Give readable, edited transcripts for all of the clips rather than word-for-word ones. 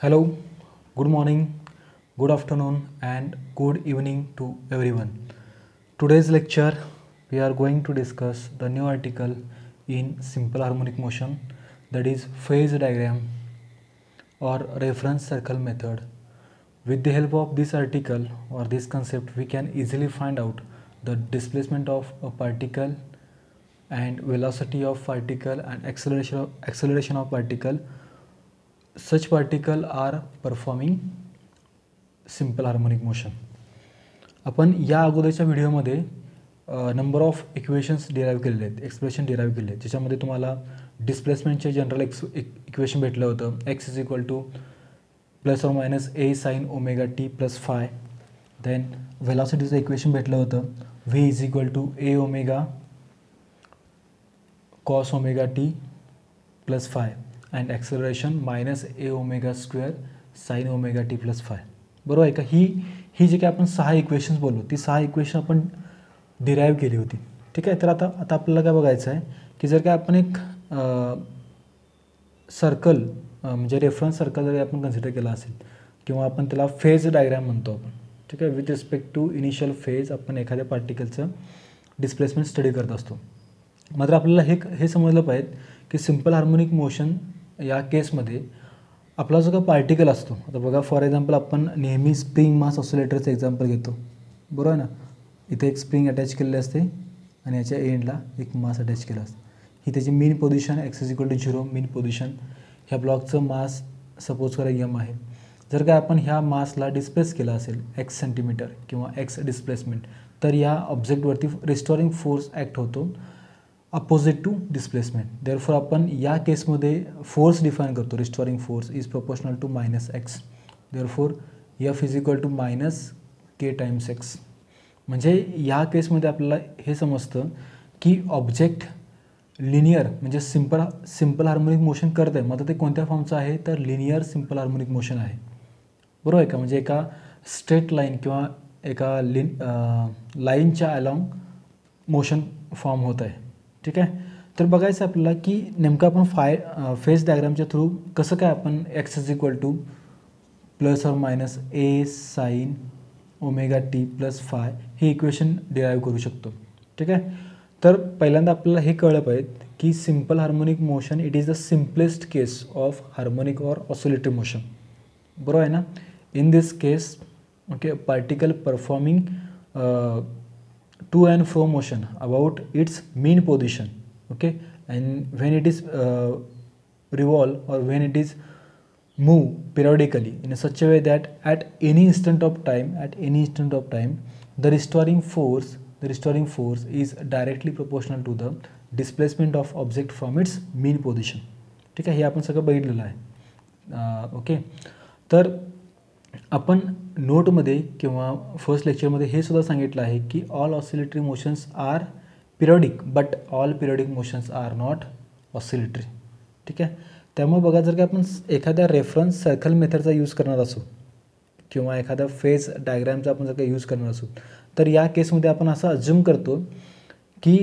Hello, good morning, good afternoon, and good evening to everyone. Today's lecture we are going to discuss the new article in simple harmonic motion, that is phase diagram or reference circle method. With the help of this article or this concept, we can easily find out the displacement of a particle and velocity of particle and acceleration of particle. Such particle are performing simple harmonic motion. आपण या अगोदरच्या व्हिडिओमध्ये number of equations derive केलेले आहेत, expression derive केले आहेत, ज्याच्यामध्ये तुम्हाला डिस्प्लेसमेंटचे जनरल इक्वेशन भेटलं होतं. X is equal to plus or minus A sine omega T plus phi. Then व्हेलॉसिटीचं इक्वेशन भेटलं होतं. V is equal to A omega cos omega T plus phi and acceleration minus A omega square sine omega T plus phi. बरोबर आहे का? ही जी काय आपण 6 equations बोललो, ती 6 इक्वेशन आपण डिराईव्ह केली होती. ठीक आहे. तर आता आपल्याला काय बघायचं आहे की जर काय आपण एक सर्कल म्हणजे रेफरन्स सर्कल जरी आपण कन्सिडर केला असेल किंवा आपण त्याला फेज डायग्राम म्हणतो आपण. ठीक आहे. With respect to initial phase आपण एखाद्या पार्टिकलचं डिस्प्लेसमेंट स्टडी करत असतो. मात्र आपल्याला हे समजलं पाहिजे की सिम्पल हार्मोनिक मोशन या केसमध्ये आपला जो काय पार्टिकल असतो, आता बघा फॉर एक्झाम्पल आपण नेहमी स्प्रिंग मास ऑसिलेटरचं एक्झाम्पल घेतो. बरोबर आहे ना? इथे एक स्प्रिंग अटॅच केलेली असते आणि याच्या एंडला एक मास अटॅच केला असतं. ही त्याची mean position X is equal to 0 mean position. ह्या ब्लॉकचं मास सपोज करा यम आहे. जर काय आपण ह्या मासला डिस्प्लेस केलं असेल एक्स सेंटीमीटर किंवा एक्स डिस्प्लेसमेंट, तर या ऑब्जेक्टवरती रिस्टोरिंग फोर्स ॲक्ट होतो अपोजिट टू डिस्प्लेसमेंट. देअरफॉर आपण या केसमध्ये फोर्स डिफाईन करतो. Restoring force is proportional to minus X. Therefore F is equal to minus K times X. म्हणजे या केसमध्ये आपल्याला हे समजतं की ऑब्जेक्ट लिनियर म्हणजे सिम्पल हार्मोनिक मोशन करत आहे. मात्र ते कोणत्या फॉर्मचं आहे? तर लिनियर सिम्पल हार्मोनिक मोशन आहे. बरोबर आहे का? म्हणजे एका स्ट्रेट लाईन किंवा एका लाईनच्या अलॉंग मोशन फॉर्म होत आहे. ठीक आहे. तर बघायचं आपल्याला की नेमकं आपण फेज डायग्रामच्या थ्रू कसं काय आपण x is equal to plus or minus A sine omega T plus five हे इक्वेशन डिराईव्ह करू शकतो. ठीक आहे. तर पहिल्यांदा आपल्याला हे कळलं पाहिजे की simple harmonic motion it is the simplest case of harmonic or oscillatory motion. बरोबर आहे ना? In this case okay particle performing to and fro motion about its mean position. Okay, and when it is revolve or when it is move periodically in such a way that at any instant of time the restoring force is directly proportional to the displacement of object from its mean position. ठीक आहे. हे आपण सगळं बघितलेलं आहे. Okay. तर आपण नोटमध्ये किंवा फर्स्ट लेक्चरमध्ये हे सुद्धा सांगितलं आहे की all oscillatory motions are periodic but all periodic motions are not oscillatory. ठीक आहे. त्यामुळे बघा जर का आपण एखाद्या रेफरन्स सर्कल मेथडचा यूज करणार असू किंवा एखाद्या फेज डायग्रामचा आपण जर का यूज करणार असू, तर या केसमध्ये आपण असं अज्युम करतो की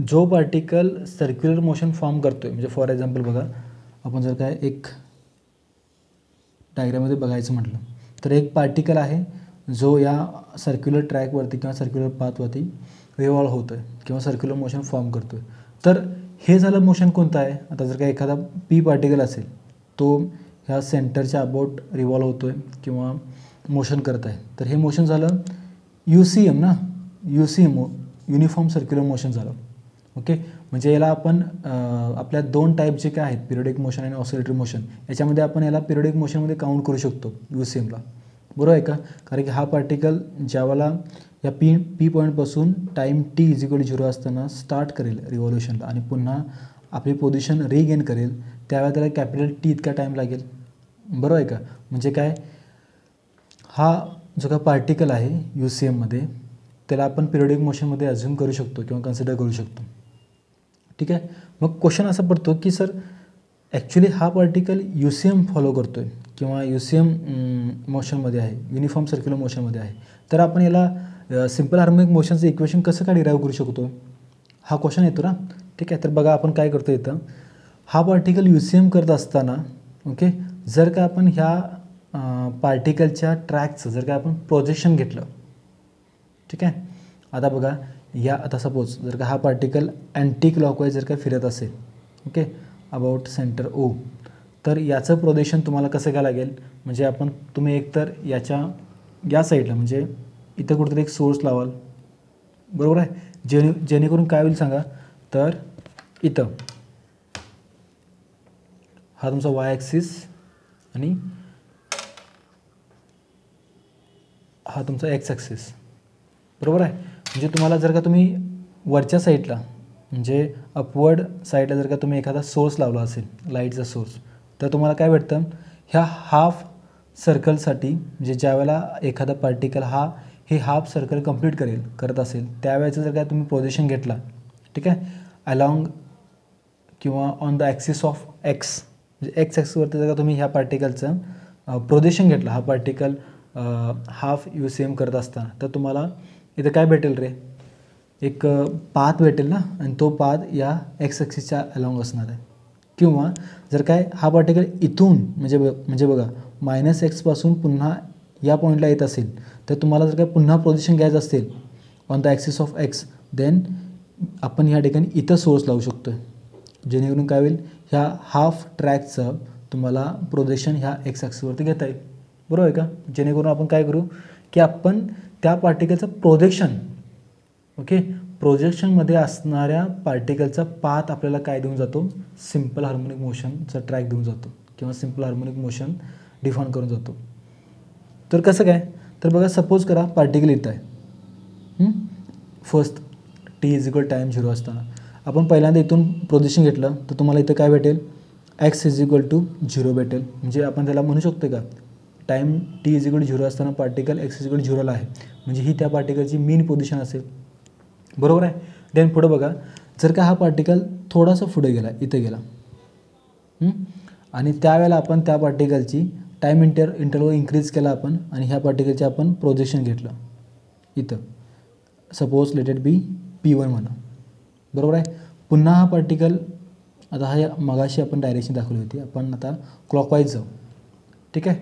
जो पार्टिकल सर्क्युलर मोशन फॉर्म करतो आहे, म्हणजे फॉर एक्झाम्पल बघा आपण जर काय एक डायग्राममध्ये बघायचं म्हटलं तर एक पार्टिकल आहे जो या सर्क्युलर ट्रॅकवरती किंवा सर्क्युलर पाथवरती रिव्हॉल्व होतो आहे किंवा सर्क्युलर मोशन फॉर्म करतो आहे. तर हे झालं मोशन कोणतं आहे? आता जर का एखादा पी पार्टिकल असेल तो ह्या सेंटरच्या अबाउट रिव्हॉल्व होतो आहे किंवा मोशन करत आहे, तर हे मोशन झालं UCM ना, UCM युनिफॉर्म सर्क्युलर मोशन झालं. ओके. म्हणजे याला आपण आपल्या 2 टाईप जे काय आहेत पिरियडिक मोशन आणि ऑसिलेटरी मोशन, याच्यामध्ये आपण याला पिरियडिक मोशनमध्ये काउंट करू शकतो UCMला. बरोबर आहे का? कारण की हा पार्टिकल ज्यावेळेला या पी पॉईंटपासून time T is equal to 0 असताना स्टार्ट करेल रिव्हॉल्युशनला आणि पुन्हा आपली पोझिशन रिगेन करेल, त्यावेळेला त्याला कॅपिटल टी इतका टाईम लागेल. बरोबर आहे का? म्हणजे काय, हा जो काय पार्टिकल आहे UCMमध्ये त्याला आपण पिरियडिक मोशनमध्ये अज्युम करू शकतो किंवा कन्सिडर करू शकतो. ठीक आहे. मग क्वेश्चन असा पडतो की सर ॲक्च्युली हा पार्टिकल UCM फॉलो करतो आहे किंवा UCM मोशनमध्ये आहे, युनिफॉर्म सर्क्युलर मोशनमध्ये आहे, तर आपण याला सिम्पल हार्मोनिक मोशनचं इक्वेशन कसं काय डिराईव्ह करू शकतो? हा क्वेश्चन येतो ना. ठीक आहे. तर बघा आपण काय करतो इथं, हा पार्टिकल UCM करत असताना ओके जर का आपण ह्या पार्टिकलच्या ट्रॅकचं जर का आपण प्रोजेक्शन घेतलं, ठीक आहे. आता बघा आता सपोज जर का हा पार्टिकल अँटी क्लॉकवाईज जर का फिरत असेल, ओके, अबाउट सेंटर ओ, तर याचं प्रोजेक्शन तुम्हाला कसं काय लागेल, म्हणजे तुम्ही एकतर या साईडला म्हणजे इथं कुठेतरी एक सोर्स लावाल, बरोबर आहे, जेणेकरून काय होईल सांगा, तर इथं हा तुमचा वाय ॲक्सिस आणि हा तुमचा एक्स ॲक्सिस, बरोबर आहे. म्हणजे तुम्हाला जर का तुम्ही वरच्या साईडला म्हणजे अपवर्ड साईडला जर का तुम्ही एखादा सोर्स लावला असेल, लाईटचा सोर्स, तर तुम्हाला काय भेटतं, ह्या हाफ सर्कलसाठी म्हणजे ज्यावेळेला एखादा पार्टिकल हे हाफ सर्कल कंप्लीट करत असेल त्यावेळेचं जर काय तुम्ही पोझिशन घेतला, ठीक आहे, अलॉंग किंवा on the axis of x, म्हणजे एक्स ॲक्सिसवरती जर का तुम्ही ह्या पार्टिकलचं प्रोजेक्शन घेतलं, हा पार्टिकल हाफ UCM करत असताना, तर तुम्हाला इथं काय भेटेल रे, एक पाथ भेटेल ना, आणि तो पाथ या एक्स ॲक्सिसच्या अलॉंग असणार आहे. किंवा जर काय हा पार्टिकल इथून म्हणजे बघा -x पासून पुन्हा या पॉईंटला येत असेल, तर तुम्हाला जर काय पुन्हा पोझिशन घ्यायचं असेल on the axis of X, then आपण ह्या ठिकाणी इथं सोर्स लावू शकतो, जेणेकरून काय होईल, ह्या हाफ ट्रॅकचं तुम्हाला प्रोजेक्शन ह्या एक्स ॲक्सिसवरती घेता येईल, बरोबर आहे का. जेणेकरून आपण काय करू की आपण त्या पार्टिकलचं प्रोजेक्शन, ओके, प्रोजेक्शनमध्ये असणाऱ्या पार्टिकलचा पाथ आपल्याला काय देऊन जातो, सिम्पल हार्मोनिक मोशनचा ट्रॅक देऊन जातो किंवा सिम्पल हार्मोनिक मोशन डिफाईन करून जातो. तर कसं काय, तर बघा सपोज करा पार्टिकल इथं आहे, फर्स्ट t टाईम 0 असताना आपण पहिल्यांदा इथून प्रोजेक्शन घेतलं, तर तुम्हाला इथं काय भेटेल, x = 0 भेटेल. म्हणजे आपण त्याला म्हणू शकतो का, टाईम t 0 असताना पार्टिकल x 0ला आहे, म्हणजे ही त्या पार्टिकलची मीन पोझिशन असेल, बरोबर आहे. देन पुढं बघा, जर का हा पार्टिकल थोडासा पुढे गेला, इथं गेला, आणि त्यावेळेला आपण त्या पार्टिकलची टाईम इंटरवल इन्क्रीज केला आपण, आणि ह्या पार्टिकलचे आपण प्रोजेक्शन घेतलं इथं, suppose let it be P1 म्हणा, बरोबर आहे. पुन्हा हा पार्टिकल, आता हा मगाशी आपण डायरेक्शन दाखवली होती, आपण आता क्लॉकवाईज जाऊ, ठीक आहे.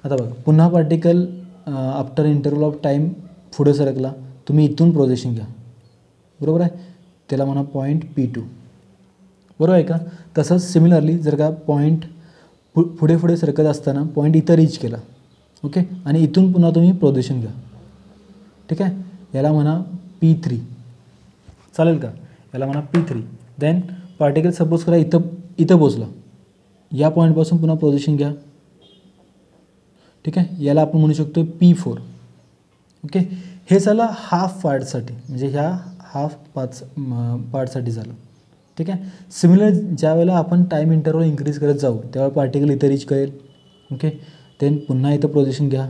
आता बघा पुन्हा particle after interval of time पुढे सरकला, तुम्ही इथून प्रोजेक्शन घ्या, बरोबर आहे, त्याला म्हणा पॉईंट P2, बरोबर आहे का. तसंच सिमिलरली जर का पॉईंट पुढे सरकत असताना पॉईंट इथं रीच केला, ओके, आणि इथून पुन्हा तुम्ही प्रोजेक्शन घ्या, ठीक आहे, याला म्हणा P3, चालेल का, याला म्हणा P3. देन पार्टिकल सपोज करा इथं पोचला, या पॉईंटपासून पुन्हा प्रोजेक्शन घ्या, ठीक आहे, याला आपण म्हणू शकतो P4, ओके. हे झालं हाफ पार्टसाठी, म्हणजे ह्या हाफ पार्टसाठी झालं, ठीक आहे. सिमिलर ज्या वेळेला आपण टाईम इंटरवल इन्क्रीज करत जाऊ त्यावेळेला पार्टिकल इथं रीच करेल, ओके. देन पुन्हा इथं प्रोजेक्शन घ्या,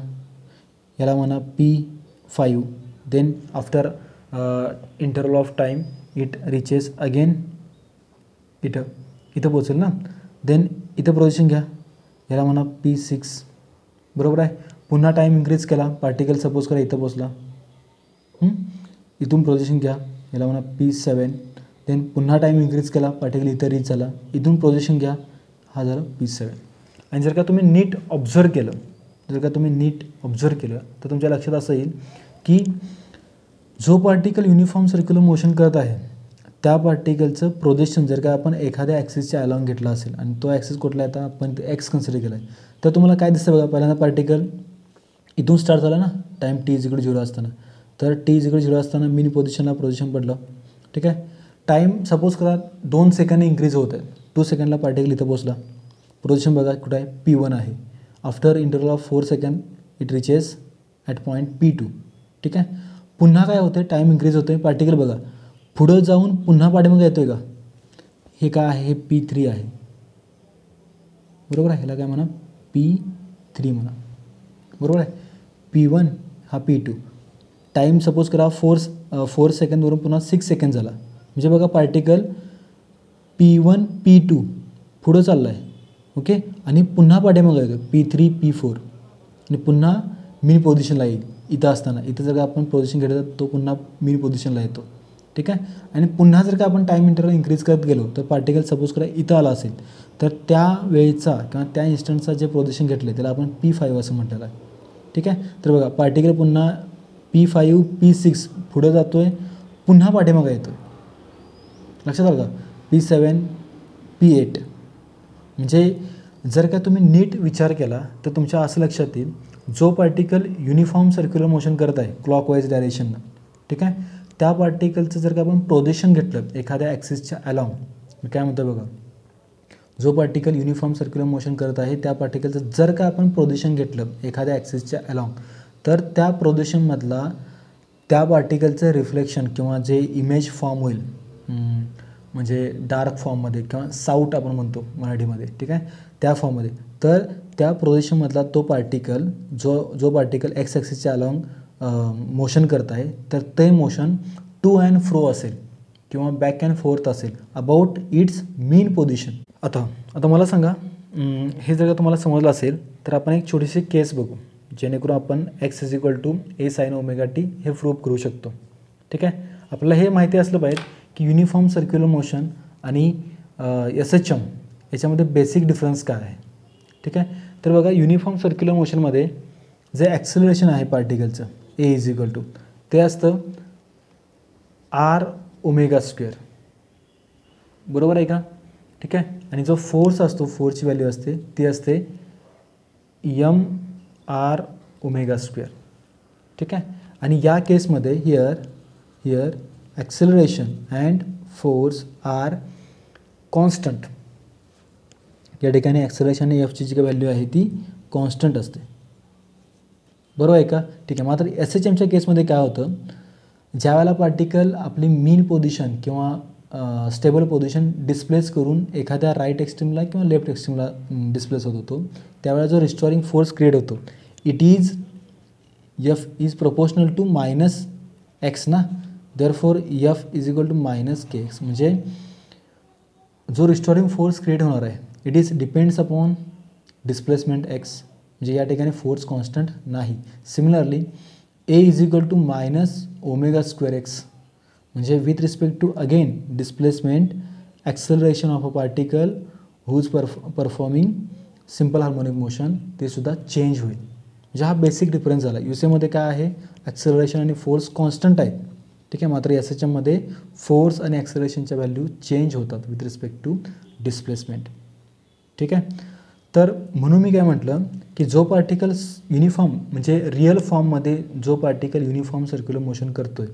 याला म्हणा P5. Then after interval of time it reaches again इथं पोचेल ना. देन इथं प्रोजेक्शन घ्या, याला म्हणा P6, बरोबर आहे. पुन्हा टाईम इन्क्रीज केला, पार्टिकल सपोज करा इथं पोचला, इथून प्रोजेक्शन घ्या, याला म्हणा P7. देन पुन्हा टाईम इन्क्रीज केला, पार्टिकल इथं रीच झाला, इथून प्रोजेक्शन घ्या, हा झालं P7. आणि जर का तुम्ही नीट ऑब्झर्व केलं तर तुमच्या लक्षात असं येईल की जो पार्टिकल युनिफॉर्म सर्क्युलर मोशन करत आहे त्या पार्टिकलचं प्रोजेक्शन जर का आपण एखाद्या ॲक्सिसच्या अलॉंग घेतला असेल, आणि तो ॲक्सिस कुठला आहे, आता आपण एक्स कन्सिडर केला आहे, तर तुम्हाला काय दिसतं बघा, पहिल्यांदा पार्टिकल इथून स्टार्ट झाला ना, टाईम t 0 असताना, तर t 0 असताना मीन पोझिशनला प्रोजेक्शन पडलं, ठीक आहे. टाईम सपोज करा 2 सेकंड इन्क्रीज होत आहे, 2 सेकंडला पार्टिकल इथं पोचला, प्रोजेक्शन बघा कुठं आहे, P1 आहे. After interval of 4 second it reaches at point P2, ठीक आहे. पुन्हा काय होतं, टाईम इन्क्रीज होतं आहे, पार्टिकल बघा पुढं जाऊन पुन्हा पाठीमागे येतो आहे का, हे काय आहे, हे P3 आहे, बरोबर आहे. ह्याला काय म्हणा P3 म्हणा, बरोबर आहे. P1 हा P2, टाईम सपोज करा 4 सेकंदवरून पुन्हा 6 सेकंड झाला, म्हणजे बघा पार्टिकल P1 P2 पुढं चालला आहे, ओके, आणि पुन्हा पाठीमागे येतो P3 P4, आणि पुन्हा मीन पोझिशनला येईल इथं असताना. इथं जर का आपण पोझिशन घेतलं तर तो पुन्हा मीन पोझिशनला येतो, ठीक आहे. आणि पुन्हा जर का आपण टाईम इंटरवल इन्क्रीज करत गेलो तर पार्टिकल सपोज करा इथं आला असेल तर त्या वेळेचा किंवा त्या इन्स्टंटचा जे पोझिशन घेतले त्याला आपण P5 असं म्हटलेलं आहे. ठीक आहे. तर बघा पार्टिकल पुन्हा P5 P6 पुढे जातो आहे, पुन्हा पाठीमागे येतो आहे. लक्षात आलं का? P7 P8 म्हणजे जर का तुम्ही नीट विचार केला तर तुमच्या असं लक्षात येईल जो पार्टिकल युनिफॉर्म सर्क्युलर मोशन करत आहे क्लॉकवाईज डायरेक्शननं, ठीक आहे, त्या पार्टिकलचं जर का आपण प्रोजेक्शन घेतलं एखाद्या ॲक्सिसच्या अलॉंग, मी काय म्हणतो बघा, जो पार्टिकल युनिफॉर्म सर्क्युलर मोशन करत आहे त्या पार्टिकलचं जर का आपण प्रोजेक्शन घेतलं एखाद्या ॲक्सिसच्या अलॉंग तर त्या प्रोजेक्शनमधला त्या पार्टिकलचं रिफ्लेक्शन किंवा जे इमेज फॉर्म होईल म्हणजे डार्क फॉर्ममध्ये किंवा साऊट आपण म्हणतो मराठीमध्ये, ठीक आहे, त्या फॉर्ममध्ये, तर त्या प्रोजेक्शनमधला तो पार्टिकल जो पार्टिकल एक्स ॲक्सिसच्या अलॉंग मोशन करत आहे तर ते मोशन टू अँड फ्रो असेल किंवा बॅक अँड फोर्थ असेल अबाउट इट्स मीन पोझिशन. आता मला सांगा हे जर का तुम्हाला समजलं असेल तर आपण एक छोटीशी केस बघू जेणेकरून आपण x = a sin ωt हे प्रूव्ह करू शकतो. ठीक आहे. आपल्याला हे माहिती असलं पाहिजे की युनिफॉर्म सर्क्युलर मोशन आणि SHM याच्यामध्ये बेसिक डिफरन्स काय आहे. ठीक आहे. तर बघा युनिफॉर्म सर्क्युलर मोशनमध्ये जे ॲक्सिलरेशन आहे पार्टिकलचं a ते असतं r⍵², बरोबर आहे का? ठीक आहे. आणि जो फोर्स असतो फोर्सची व्हॅल्यू असते ती असते mr⍵². ठीक आहे. आणि या केसमध्ये here acceleration and force are constant. या ठिकाणी ॲक्सिलरेशन आणि एफची जी काही व्हॅल्यू आहे ती कॉन्स्टंट असते, बरोबर आहे का? ठीक आहे. मात्र SHMच्या केसमध्ये काय होतं, ज्यावेळेला पार्टिकल आपली मीन पोझिशन किंवा स्टेबल पोझिशन डिस्प्लेस करून एखाद्या राईट एक्स्ट्रीमला किंवा लेफ्ट एक्स्ट्रीमला डिस्प्लेस होत होतो त्यावेळेला जो रिस्टोरिंग फोर्स क्रिएट होतो it is F is proportional to -x ना, देअरफॉर F = -kx. म्हणजे जो रिस्टोरिंग फोर्स क्रिएट होणार आहे it is depends upon displacement x, म्हणजे या ठिकाणी फोर्स कॉन्स्टंट नाही. सिमिलरली a = -ω²x म्हणजे with respect to again displacement acceleration of a particle whose performing simple harmonic motion ते सुद्धा चेंज होईल. म्हणजे हा बेसिक डिफरन्स झाला. UCमध्ये काय आहे, ॲक्सेलरेशन आणि फोर्स कॉन्स्टंट आहेत. ठीक आहे. मात्र SHMमध्ये फोर्स आणि ॲक्सेलरेशनच्या व्हॅल्यू चेंज होतात विथ रिस्पेक्ट टू डिस्प्लेसमेंट. ठीक आहे. तर म्हणून मी काय म्हटलं की जो पार्टिकल युनिफॉर्म म्हणजे रिअल फॉर्ममध्ये जो पार्टिकल युनिफॉर्म सर्क्युलर मोशन करतो आहे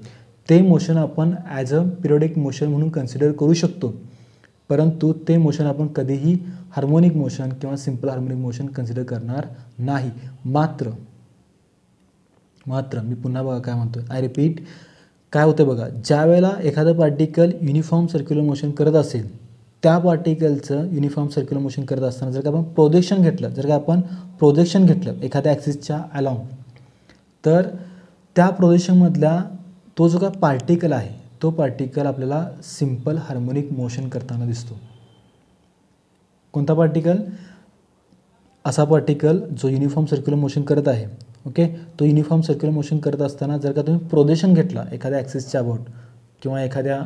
ते मोशन आपण ॲज अ पिरियडिक मोशन म्हणून कन्सिडर करू शकतो, परंतु ते मोशन आपण कधीही हार्मोनिक मोशन किंवा सिम्पल हार्मोनिक मोशन कन्सिडर करणार नाही. मात्र मी पुन्हा बघा काय म्हणतो, आय रिपीट, काय होतं बघा, ज्या वेळेला एखादं पार्टिकल युनिफॉर्म सर्क्युलर मोशन करत असेल त्या पार्टिकलचं युनिफॉर्म सर्क्युलर मोशन करत असताना जर का आपण प्रोजेक्शन घेतलं एखाद्या ॲक्सिसच्या अलॉंग तर त्या प्रोजेक्शनमधल्या तो जो काय पार्टिकल आहे तो पार्टिकल आपल्याला सिम्पल हार्मोनिक मोशन करताना दिसतो. कोणता पार्टिकल? असा पार्टिकल जो युनिफॉर्म सर्क्युलर मोशन करत आहे. ओके. तो युनिफॉर्म सर्क्युलर मोशन करत असताना जर का तुम्ही प्रोजेक्शन घेतला एखाद्या ॲक्सिसच्या अबाउट किंवा एखाद्या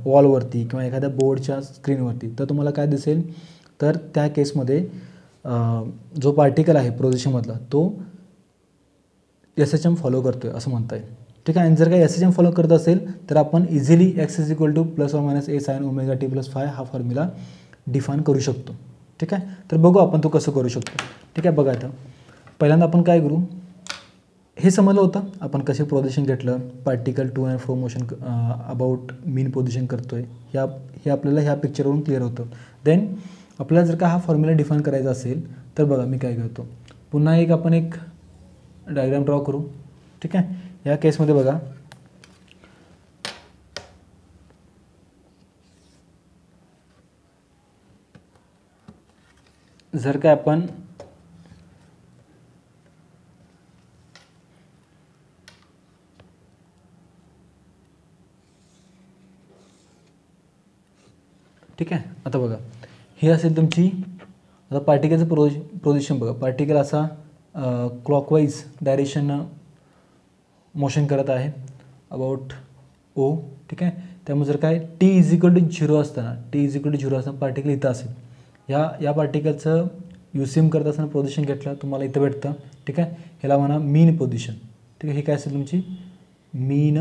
वॉलवरती किंवा एखाद्या बोर्डच्या स्क्रीनवरती तर तुम्हाला काय दिसेल, तर त्या केसमध्ये जो पार्टिकल आहे प्रोजेक्शनमधला तो SHM फॉलो करतो आहे असं म्हणता येईल. ठीक आहे. आणि जर काही SHM फॉलो करत असेल तर आपण easily x = ±a sin ωt + phi हा फॉर्म्युला डिफाईन करू शकतो. ठीक आहे. तर बघू आपण तो कसं करू शकतो. ठीक आहे. बघा आता पहिल्यांदा आपण काय करू, हे समजलं होतं आपण कसे प्रोजेक्शन घेतलं, particle to and fro motion about mean position करतो आहे हे आपल्याला ह्या पिक्चरवरून क्लिअर होतं. देन आपल्याला जर का हा फॉर्म्युला डिफाईन करायचा असेल तर बघा मी काय करतो, पुन्हा आपण एक डायग्राम ड्रॉ करू. ठीक आहे. या केसमध्ये बघा जर का आपण ठीक आहे. आता बघा हे असेल तुमची आता पार्टिकलचं प्रोजेक्शन बघा, पार्टिकल असा क्लॉकवाईज डायरेक्शननं मोशन करत आहे अबाउट ओ, ठीक आहे. त्यामुळे जर काय टी इज इक्वल टू 0 असताना, टी इज इक्वल टू 0 असताना पार्टिकल इथं असेल, या पार्टिकलचं UCM करत असताना पोझिशन घेतलं तुम्हाला इथं भेटतं, ठीक आहे. ह्याला म्हणा मीन पोझिशन, ठीक आहे. ही काय असेल तुमची मीन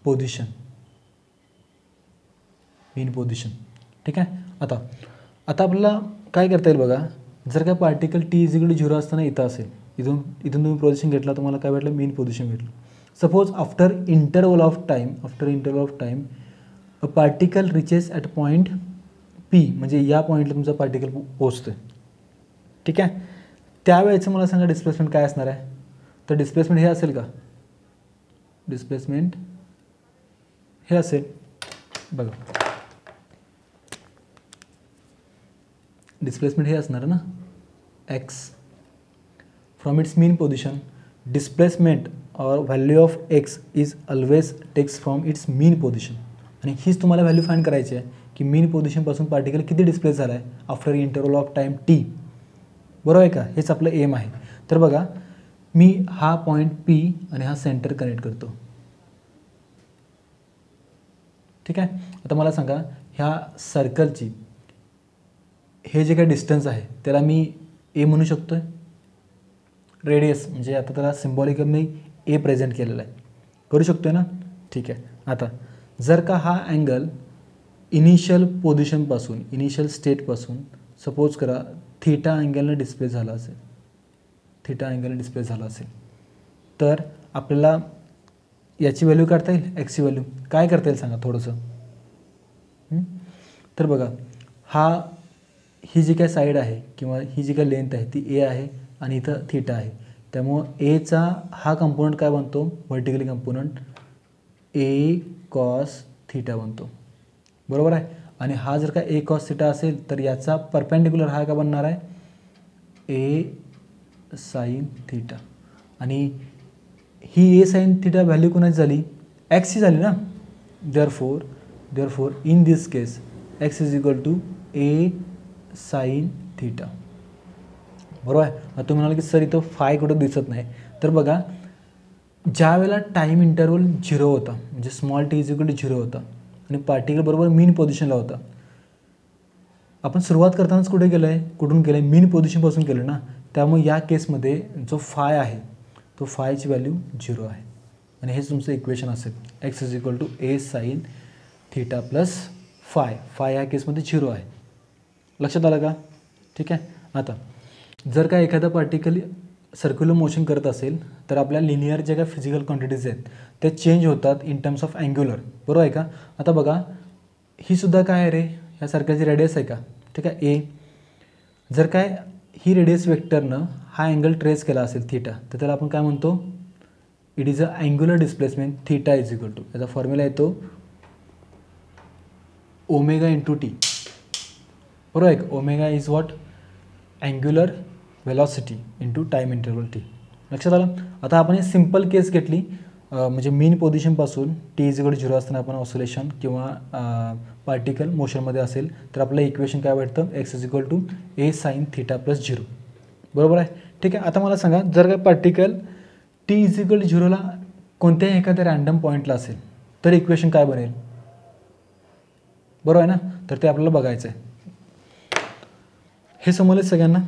पोझिशन, मीन पोझिशन, ठीक आहे. आता आपल्याला काय करता येईल बघा, जर काय particle T is equal to 0 असताना इथं असेल, इथून तुम्ही पोझिशन घेतला, तुम्हाला काय भेटलं मीन पोझिशन भेटलं. Suppose after interval of time a particle reaches at point P, म्हणजे या पॉईंटला तुमचा पार्टिकल पोहोचतोय, ठीक आहे. त्यावेळेचं मला सांगा डिस्प्लेसमेंट काय असणार आहे. तर डिस्प्लेसमेंट हे असेल का, डिस्प्लेसमेंट हे असेल बघा, डिस्प्लेसमेंट हे असणार ना X from its mean position. Displacement और value of X is always takes from its mean position. आणि हीच तुम्हाला व्हॅल्यू फाइंड करायची आहे की मीन पोझिशनपासून पार्टिकल किती डिस्प्लेस झाला आहे after interval of time T, बरोबर आहे का. हेच आपलं एम आहे. तर बघा मी हा पॉईंट पी आणि हा सेंटर कनेक्ट करतो, ठीक आहे. आता मला सांगा ह्या सर्कलची हे जे काही डिस्टन्स आहे त्याला मी ए म्हणू शकतो आहे, रेडियस, म्हणजे आता त्याला सिम्बॉलिकल मी ए प्रेझेंट केलेला आहे, करू शकतो आहे ना, ठीक आहे. आता जर का हा अँगल इनिशियल पोझिशनपासून, इनिशियल स्टेटपासून सपोज करा थीटा अँगलनं डिस्प्लेस झाला असेल, थीटा अँगलनं डिस्प्लेस झाला असेल, तर आपल्याला याची व्हॅल्यू काढता येईल, एक्सची व्हॅल्यू काय करता येईल सांगा थोडंसं. तर बघा ही जी काय साईड आहे किंवा ही जी काय लेंथ आहे ती ए आहे आणि इथं थीटा आहे. त्यामुळं एचा हा कंपोनंट काय बनतो, व्हर्टिकली कंपोनंट ए कॉस थीटा बनतो, बरोबर आहे. आणि हा जर का ए कॉस थीटा असेल तर याचा परपेंडिक्युलर हा का बनणार आहे ए साईन थीटा. आणि ही ए साईन थीटा व्हॅल्यू कोणाची झाली, एक्सची झाली ना. Therefore in this case X is equal to A sine theta, बरोबर आहे. आता तुम्ही म्हणाल की सर इथं फाय कुठं दिसत नाही. तर बघा ज्या वेळेला टाईम इंटरवल 0 होता, म्हणजे small T is equal to 0 होता आणि पार्टिकल बरोबर मीन पोझिशनला होता, आपण सुरुवात करतानाच कुठून केलं आहे मीन पोझिशनपासून केलं ना. त्यामुळे या केसमध्ये जो फाय आहे तो फायची व्हॅल्यू 0 आहे आणि हेच तुमचं इक्वेशन असेल X is equal to A sine theta plus phi या केसमध्ये 0 आहे. लक्षात आलं का, ठीक आहे. आता जर का एखादा पार्टिकल सर्क्युलर मोशन करत असेल तर आपल्या लिनियर ज्या काही फिजिकल क्वांटिटीज आहेत ते चेंज होतात इन टर्म्स ऑफ अँग्युलर, बरोबर आहे का. आता बघा ही सुद्धा काय आहे रे, ह्या सर्कलची रेडियस आहे का, ठीक आहे ए. जर काय ही रेडियस वेक्टरनं हा अँगल ट्रेस केला असेल थीटा, तर त्याला आपण काय म्हणतो, it is a angular displacement theta is equal to, याचा फॉर्म्युला येतो ओमेगा इंटू टी, बरोबर आहे. Omega is what, angular velocity into time interval T. लक्षात आलं. आता आपण एक सिम्पल केस घेतली, म्हणजे मीन पोझिशनपासून टी इज इक्वल टू 0 असताना आपण ऑसिलेशन किंवा पार्टिकल मोशनमध्ये असेल तर आपलं इक्वेशन काय भेटतं X is equal to A sine theta plus 0, बरोबर आहे, ठीक आहे. आता मला सांगा जर काय particle T is equal to 0ला कोणत्याही एखाद्या रँडम पॉईंटला असेल तर इक्वेशन काय बनेल, बरोबर आहे ना. तर ते आपल्याला बघायचं आहे. हे समजलं सगळ्यांना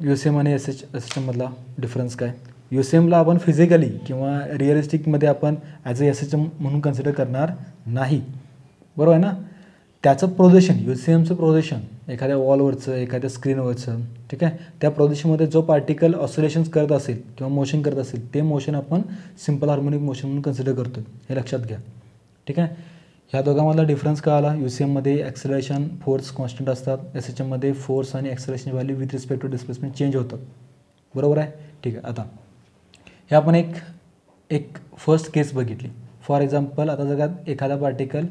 UCM आणि SHM मधला डिफरन्स काय. UCMला आपण फिजिकली किंवा रिअलिस्टिकमध्ये आपण ॲज अ SHM म्हणून कन्सिडर करणार नाही, बरोबर आहे ना. त्याचं प्रोजेक्शन, UCMचं प्रोजेक्शन एखाद्या वॉलवरचं, एखाद्या स्क्रीनवरचं, ठीक आहे, त्या प्रोजेक्शनमध्ये जो पार्टिकल ऑसिलेशन्स करत असेल किंवा मोशन करत असेल ते मोशन आपण सिम्पल हार्मोनिक मोशन म्हणून कन्सिडर करतो, हे लक्षात घ्या, ठीक आहे. ह्या दोघांमधला डिफरन्स काय आला, UCMमध्ये ॲक्सेलरेशन फोर्स कॉन्स्टंट असतात, SHMमध्ये फोर्स आणि acceleration value with respect to displacement change होतात, बरोबर आहे, ठीक आहे. आता हे आपण एक फर्स्ट केस बघितली. फॉर एक्झाम्पल आता जर का एखादा पार्टिकल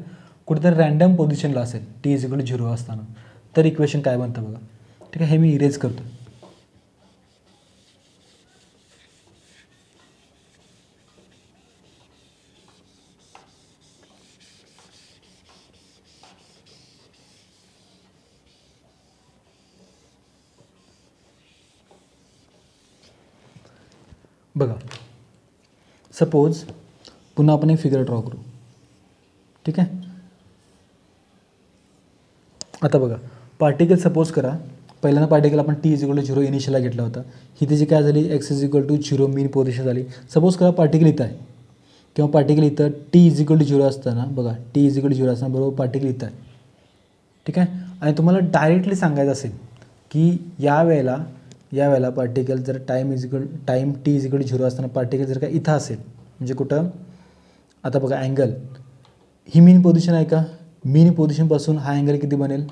कुठेतरी रँडम पोझिशनला असेल टी इज इक्वल टू 0 असताना तर इक्वेशन काय बनतं बघा, ठीक आहे. हे मी इरेज करतो. बघा सपोज पुन्हा आपण एक फिगर ड्रॉ करू, ठीक आहे. आता बघा, पार्टिकल सपोज करा, पहिल्यांदा पार्टिकल आपण t=0 इनिशियलला घेतला होता. ही त्याची काय झाली, x=0 मीन पोझिशन झाली. सपोज करा पार्टिकल इथं आहे किंवा पार्टिकल इथं t=0 असताना, बघा t=0 असताना बरोबर पार्टिकल इथं आहे. ठीक आहे. आणि तुम्हाला डायरेक्टली सांगायचं असेल की या वेळेला पार्टिकल जर टाईम t=0 असताना पार्टिकल जर का इथं असेल, म्हणजे कुठं, आता बघा अँगल ही मीन पोझिशन आहे का, मीन पोझिशनपासून हा अँगल किती बनेल,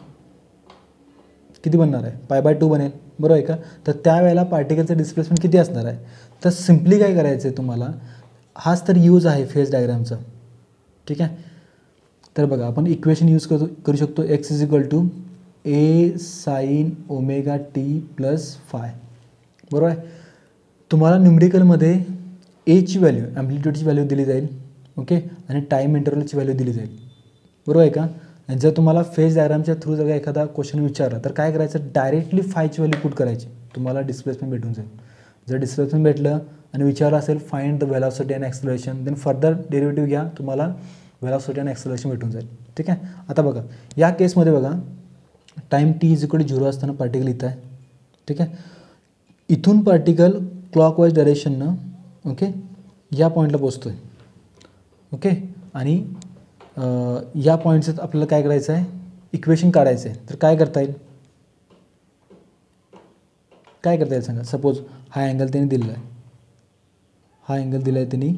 किती बनणार आहे, π/2 बनेल, बरोबर आहे का. तर त्यावेळेला पार्टिकलचं डिस्प्लेसमेंट किती असणार आहे. तर सिम्पली काय करायचं आहे तुम्हाला, हाच तर यूज आहे फेज डायग्रामचा. ठीक आहे. तर बघा आपण इक्वेशन यूज करू शकतो, x=a sin ωt + φ, बरोबर आहे. तुम्हाला न्यूमरिकलमध्ये एची व्हॅल्यू, ॲम्प्लिट्यूडची व्हॅल्यू दिली जाईल, ओके, आणि टाईम इंटरवलची व्हॅल्यू दिली जाईल, बरोबर आहे का. आणि जर तुम्हाला फेज डायग्रामच्या थ्रू जर एखादा क्वेश्चन विचारला तर काय करायचं, डायरेक्टली फायची व्हॅल्यू पुट करायची, तुम्हाला डिस्प्लेसमेंट भेटून जाईल. जर डिस्प्लेसमेंट भेटलं आणि विचारलं असेल find the velocity and acceleration, then further derivative घ्या, तुम्हाला व्हेलॉसिटी अँड ॲक्सेलरेशन भेटून जाईल. ठीक आहे. आता बघा या केसमध्ये बघा, टाईम t=0 असताना पार्टिकल इथं आहे. ठीक आहे. इथून पार्टिकल क्लॉकवाईज डायरेक्शननं, ओके, या पॉईंटला पोचतो आहे, ओके, आणि या पॉईंटचं आपल्याला काय करायचं आहे, इक्वेशन काढायचं आहे. तर काय करता येईल, सांगा. सपोज हा अँगल त्यांनी दिलेला आहे, हा अँगल दिला आहे त्यांनी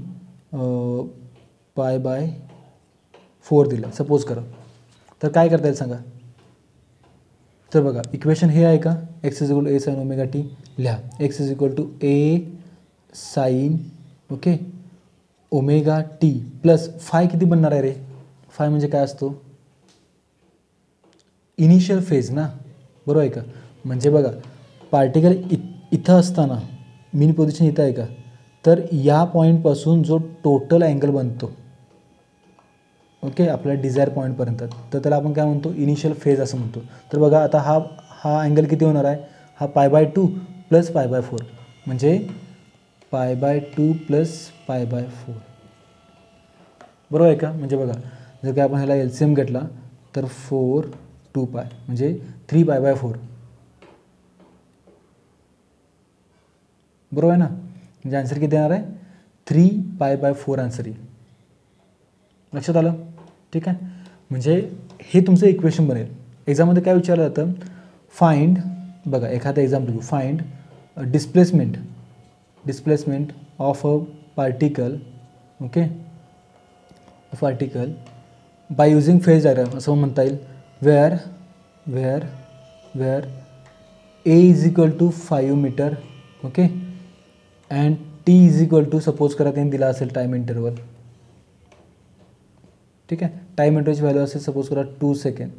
π/4 दिला आहे सपोज करा. तर काय करता येईल सांगा. तर बघा इक्वेशन हे आहे का, x=a sin ωt, लिहा x=a sin, okay, ωt plus five किती बनणार आहे रे, फाय म्हणजे काय असतो, इनिशियल फेज ना, बरोबर आहे का. म्हणजे बघा पार्टिकल इथं असताना मीन पोझिशन इथं आहे का, तर या पॉईंटपासून जो टोटल अँगल बनतो, ओके, आपल्या डिझायर पॉईंटपर्यंत, तर त्याला आपण काय म्हणतो, इनिशियल फेज असं म्हणतो. तर बघा आता हा अँगल किती होणार आहे, हा π/2 + π/4, म्हणजे π/2 + π/4, बरोबर आहे का. म्हणजे बघा जर काय आपण ह्याला LCM घेतला तर 4 2π म्हणजे 3π/4, बरोबर आहे ना. म्हणजे आन्सर किती येणार आहे, 3π/4 आन्सर येईल. लक्षात आलं. ठीक आहे. म्हणजे हे तुमचं इक्वेशन बनेल. एक्झाममध्ये काय विचारलं जातं, फाइंड, बघा एखादा एक्झाम्पल घेऊ, find displacement of a particle, okay, particle by using phase diagram असं म्हणता येईल. Where a=5 metre, okay, and t= suppose करा त्यांनी दिला असेल टाईम इंटरवल. ठीक आहे. टाईम इंटरवलची व्हॅल्यू असेल सपोज करा 2 सेकंड,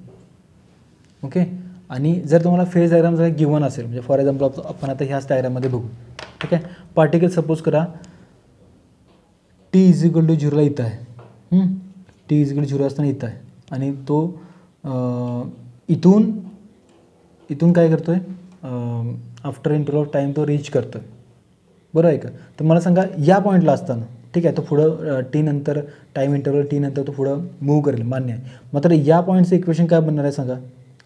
ओके. आणि जर तुम्हाला फेज डायग्राम जर गिवन असेल, म्हणजे फॉर एक्झाम्पल आपण आता ह्याच डायग्राममध्ये बघू. ठीक आहे. पार्टिकल सपोज करा t=0 इथं आहे, t=0 असताना इथं आहे, आणि तो इथून काय करतो आहे, आफ्टर इंटरवल ऑफ टाईम तो रीच करतो आहे, बरोबर आहे का. तर मला सांगा या पॉईंटला असताना, ठीक आहे, तो पुढं टी नंतर टाईम इंटरवल टी नंतर तो पुढं मूव्ह करेल, मान्य आहे. मात्र या पॉईंटचं इक्वेशन काय बनणार आहे सांगा.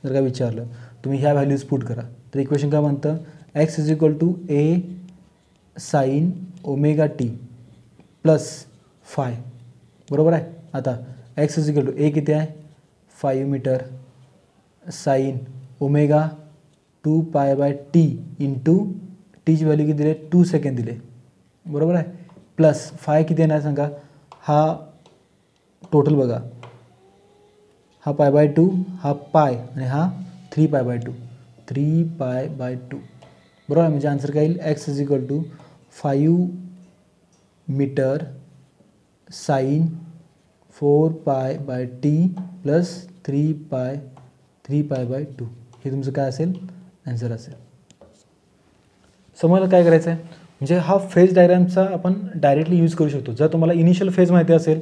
जर काय विचारलं तुम्ही ह्या व्हॅल्यूज पुट करा, तर इक्वेशन काय बनतं, x=a sin ωt + φ, बरोबर आहे. आता x=a किती आहे, 5 metre, sine omega 2π/t into टीची व्हॅल्यू किती दिले, 2 सेकंड दिले, बरोबर आहे. प्लस फाय किती येणार सांगा. हा टोटल बघा, हा π/2, हा पाय, आणि हा 3π/2, 3π/2, बरोबर आहे. म्हणजे आन्सर काय येईल, x=5 metre sine 4π/t plus 3π/2, हे तुमचं काय असेल, आन्सर असेल. समजलं काय करायचं आहे. म्हणजे हा फेज डायग्रामचा आपण डायरेक्टली यूज करू शकतो. जर तुम्हाला इनिशियल फेज माहिती असेल,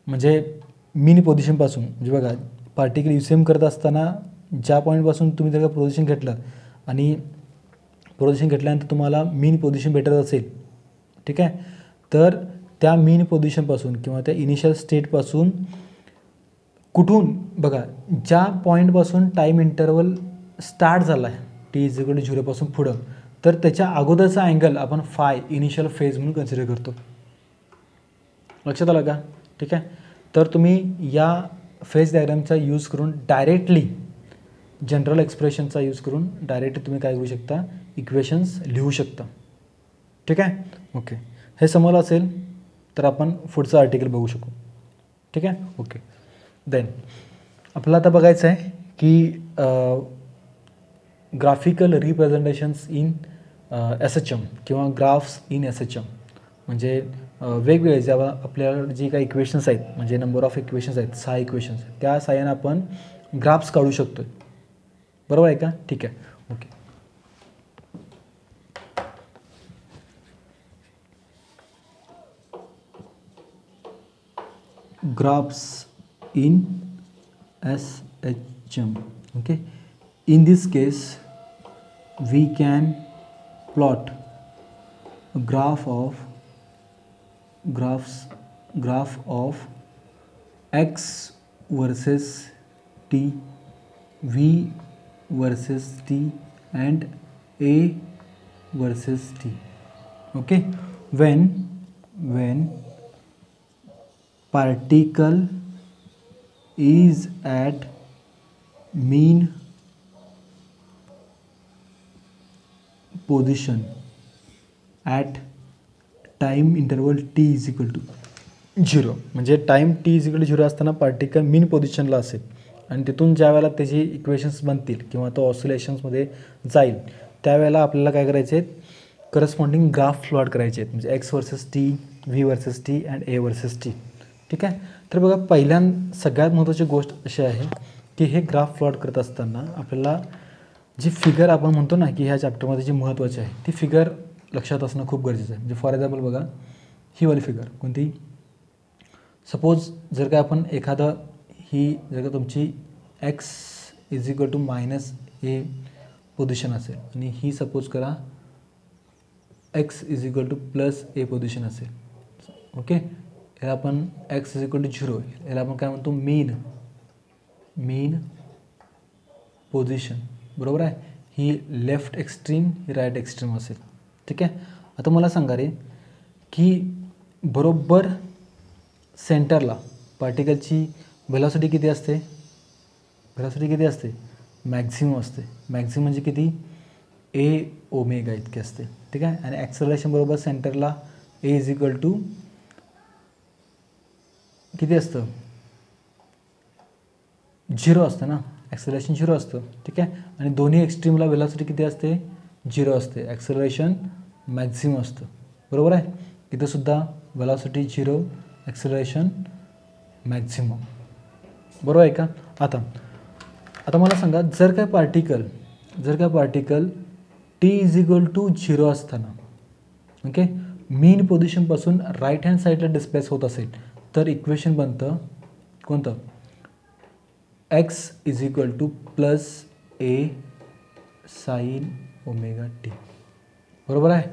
म्हणजे मीन पोझिशनपासून, म्हणजे बघा पार्टिकल UCM करत असताना ज्या पॉईंटपासून तुम्ही जर का पोझिशन घेतलं आणि पोझिशन घेतल्यानंतर तुम्हाला मीन पोझिशन भेटत असेल, ठीक आहे, तर त्या मीन पोझिशनपासून किंवा त्या इनिशियल स्टेटपासून कुठून बघा, ज्या पॉईंटपासून टाईम इंटरवल स्टार्ट झाला आहे टी इज इक्वल टू झिरोपासून पुढं, तर त्याच्या अगोदरचा अँगल आपण फाय इनिशियल फेज म्हणून कन्सिडर करतो. लक्षात आलं का? ठीक आहे. तर तुम्ही या फेज डायग्रामचा यूज करून डायरेक्टली जनरल एक्सप्रेशनचा यूज करून डायरेक्टली तुम्ही काय करू शकता, इक्वेशन्स लिहू शकता. ठीक आहे. ओके, हे समजलं असेल तर आपण पुढचं आर्टिकल बघू शकू. ठीक आहे. ओके, देन आपल्याला आता बघायचं आहे की ग्राफिकल रिप्रेझेंटेशन्स इन SHM किंवा ग्राफ्स इन SHM, म्हणजे वेगवेगळे जेव्हा आपल्याला जी काही इक्वेशन्स आहेत, म्हणजे नंबर ऑफ इक्वेशन्स आहेत, 6 इक्वेशन्स, त्या साहाय्याने आपण ग्राफ्स काढू शकतो. बरोबर आहे का? ठीक आहे. Okay, graphs in SHM. Okay, in this case we can plot a graph of x versus t, v versus t and a versus t. Okay, when particle is at mean position at time interval t is equal to 0, म्हणजे time t is equal to 0 असताना particle मीन पोझिशनला असेल आणि तिथून ज्या वेळेला त्याची equations बनतील किंवा तो ऑसिलेशन्समध्ये जाईल त्यावेळेला आपल्याला काय करायचे आहेत, करस्पॉन्डिंग ग्राफ प्लॉट करायचे आहेत, म्हणजे x versus t, v versus t and a versus t. ठीक आहे. तर बघा, सगळ्यात महत्त्वाची गोष्ट अशी आहे की हे ग्राफ प्लॉट करत असताना आपल्याला जी फिगर आपण म्हणतो ना की ह्या चॅप्टरमध्ये जी महत्त्वाची आहे ती फिगर लक्षात असणं खूप गरजेचं आहे. म्हणजे फॉर एक्झाम्पल बघा, ही वाली फिगर कोणती, सपोज जर का आपण जर का तुमची x is equal to -a position असेल आणि ही सपोज करा x is equal to +a position असेल. ओके, याला आपण x इज इक्वल टू 0, याला आपण काय म्हणतो, मीन पोझिशन. बरोबर आहे. ही लेफ्ट एक्स्ट्रीम, ही राईट एक्स्ट्रीम असेल. ठीक आहे. आता मला सांगा रे की बरोबर सेंटरला पार्टिकलची व्हेलॉसिटी किती असते, मॅक्झिमम असते. मॅक्झिमम म्हणजे किती, a ओमेगा इतके असते. ठीक आहे. आणि ॲक्सेलरेशन बरोबर सेंटरला a इज इक्वल टू किती असतं, 0 असतं ना, ॲक्सेलरेशन 0 असतं. ठीक आहे. आणि दोन्ही एक्स्ट्रीमला व्हेलॉसिटी किती असते, 0 असते. ॲक्सेलरेशन मॅक्झिमम असतं. बरोबर आहे. इथं सुद्धा व्हेलॉसिटी 0, ॲक्सेलरेशन मॅक्झिमम. बरोबर आहे का? आता मला सांगा, जर काय particle t is equal to 0 असताना ओके मीन पोझिशनपासून राईट हँड साईडला डिस्प्लेस होत असेल तर इक्वेशन बनतं कोणतं, x is equal to +a sin ω t. बरोबर आहे.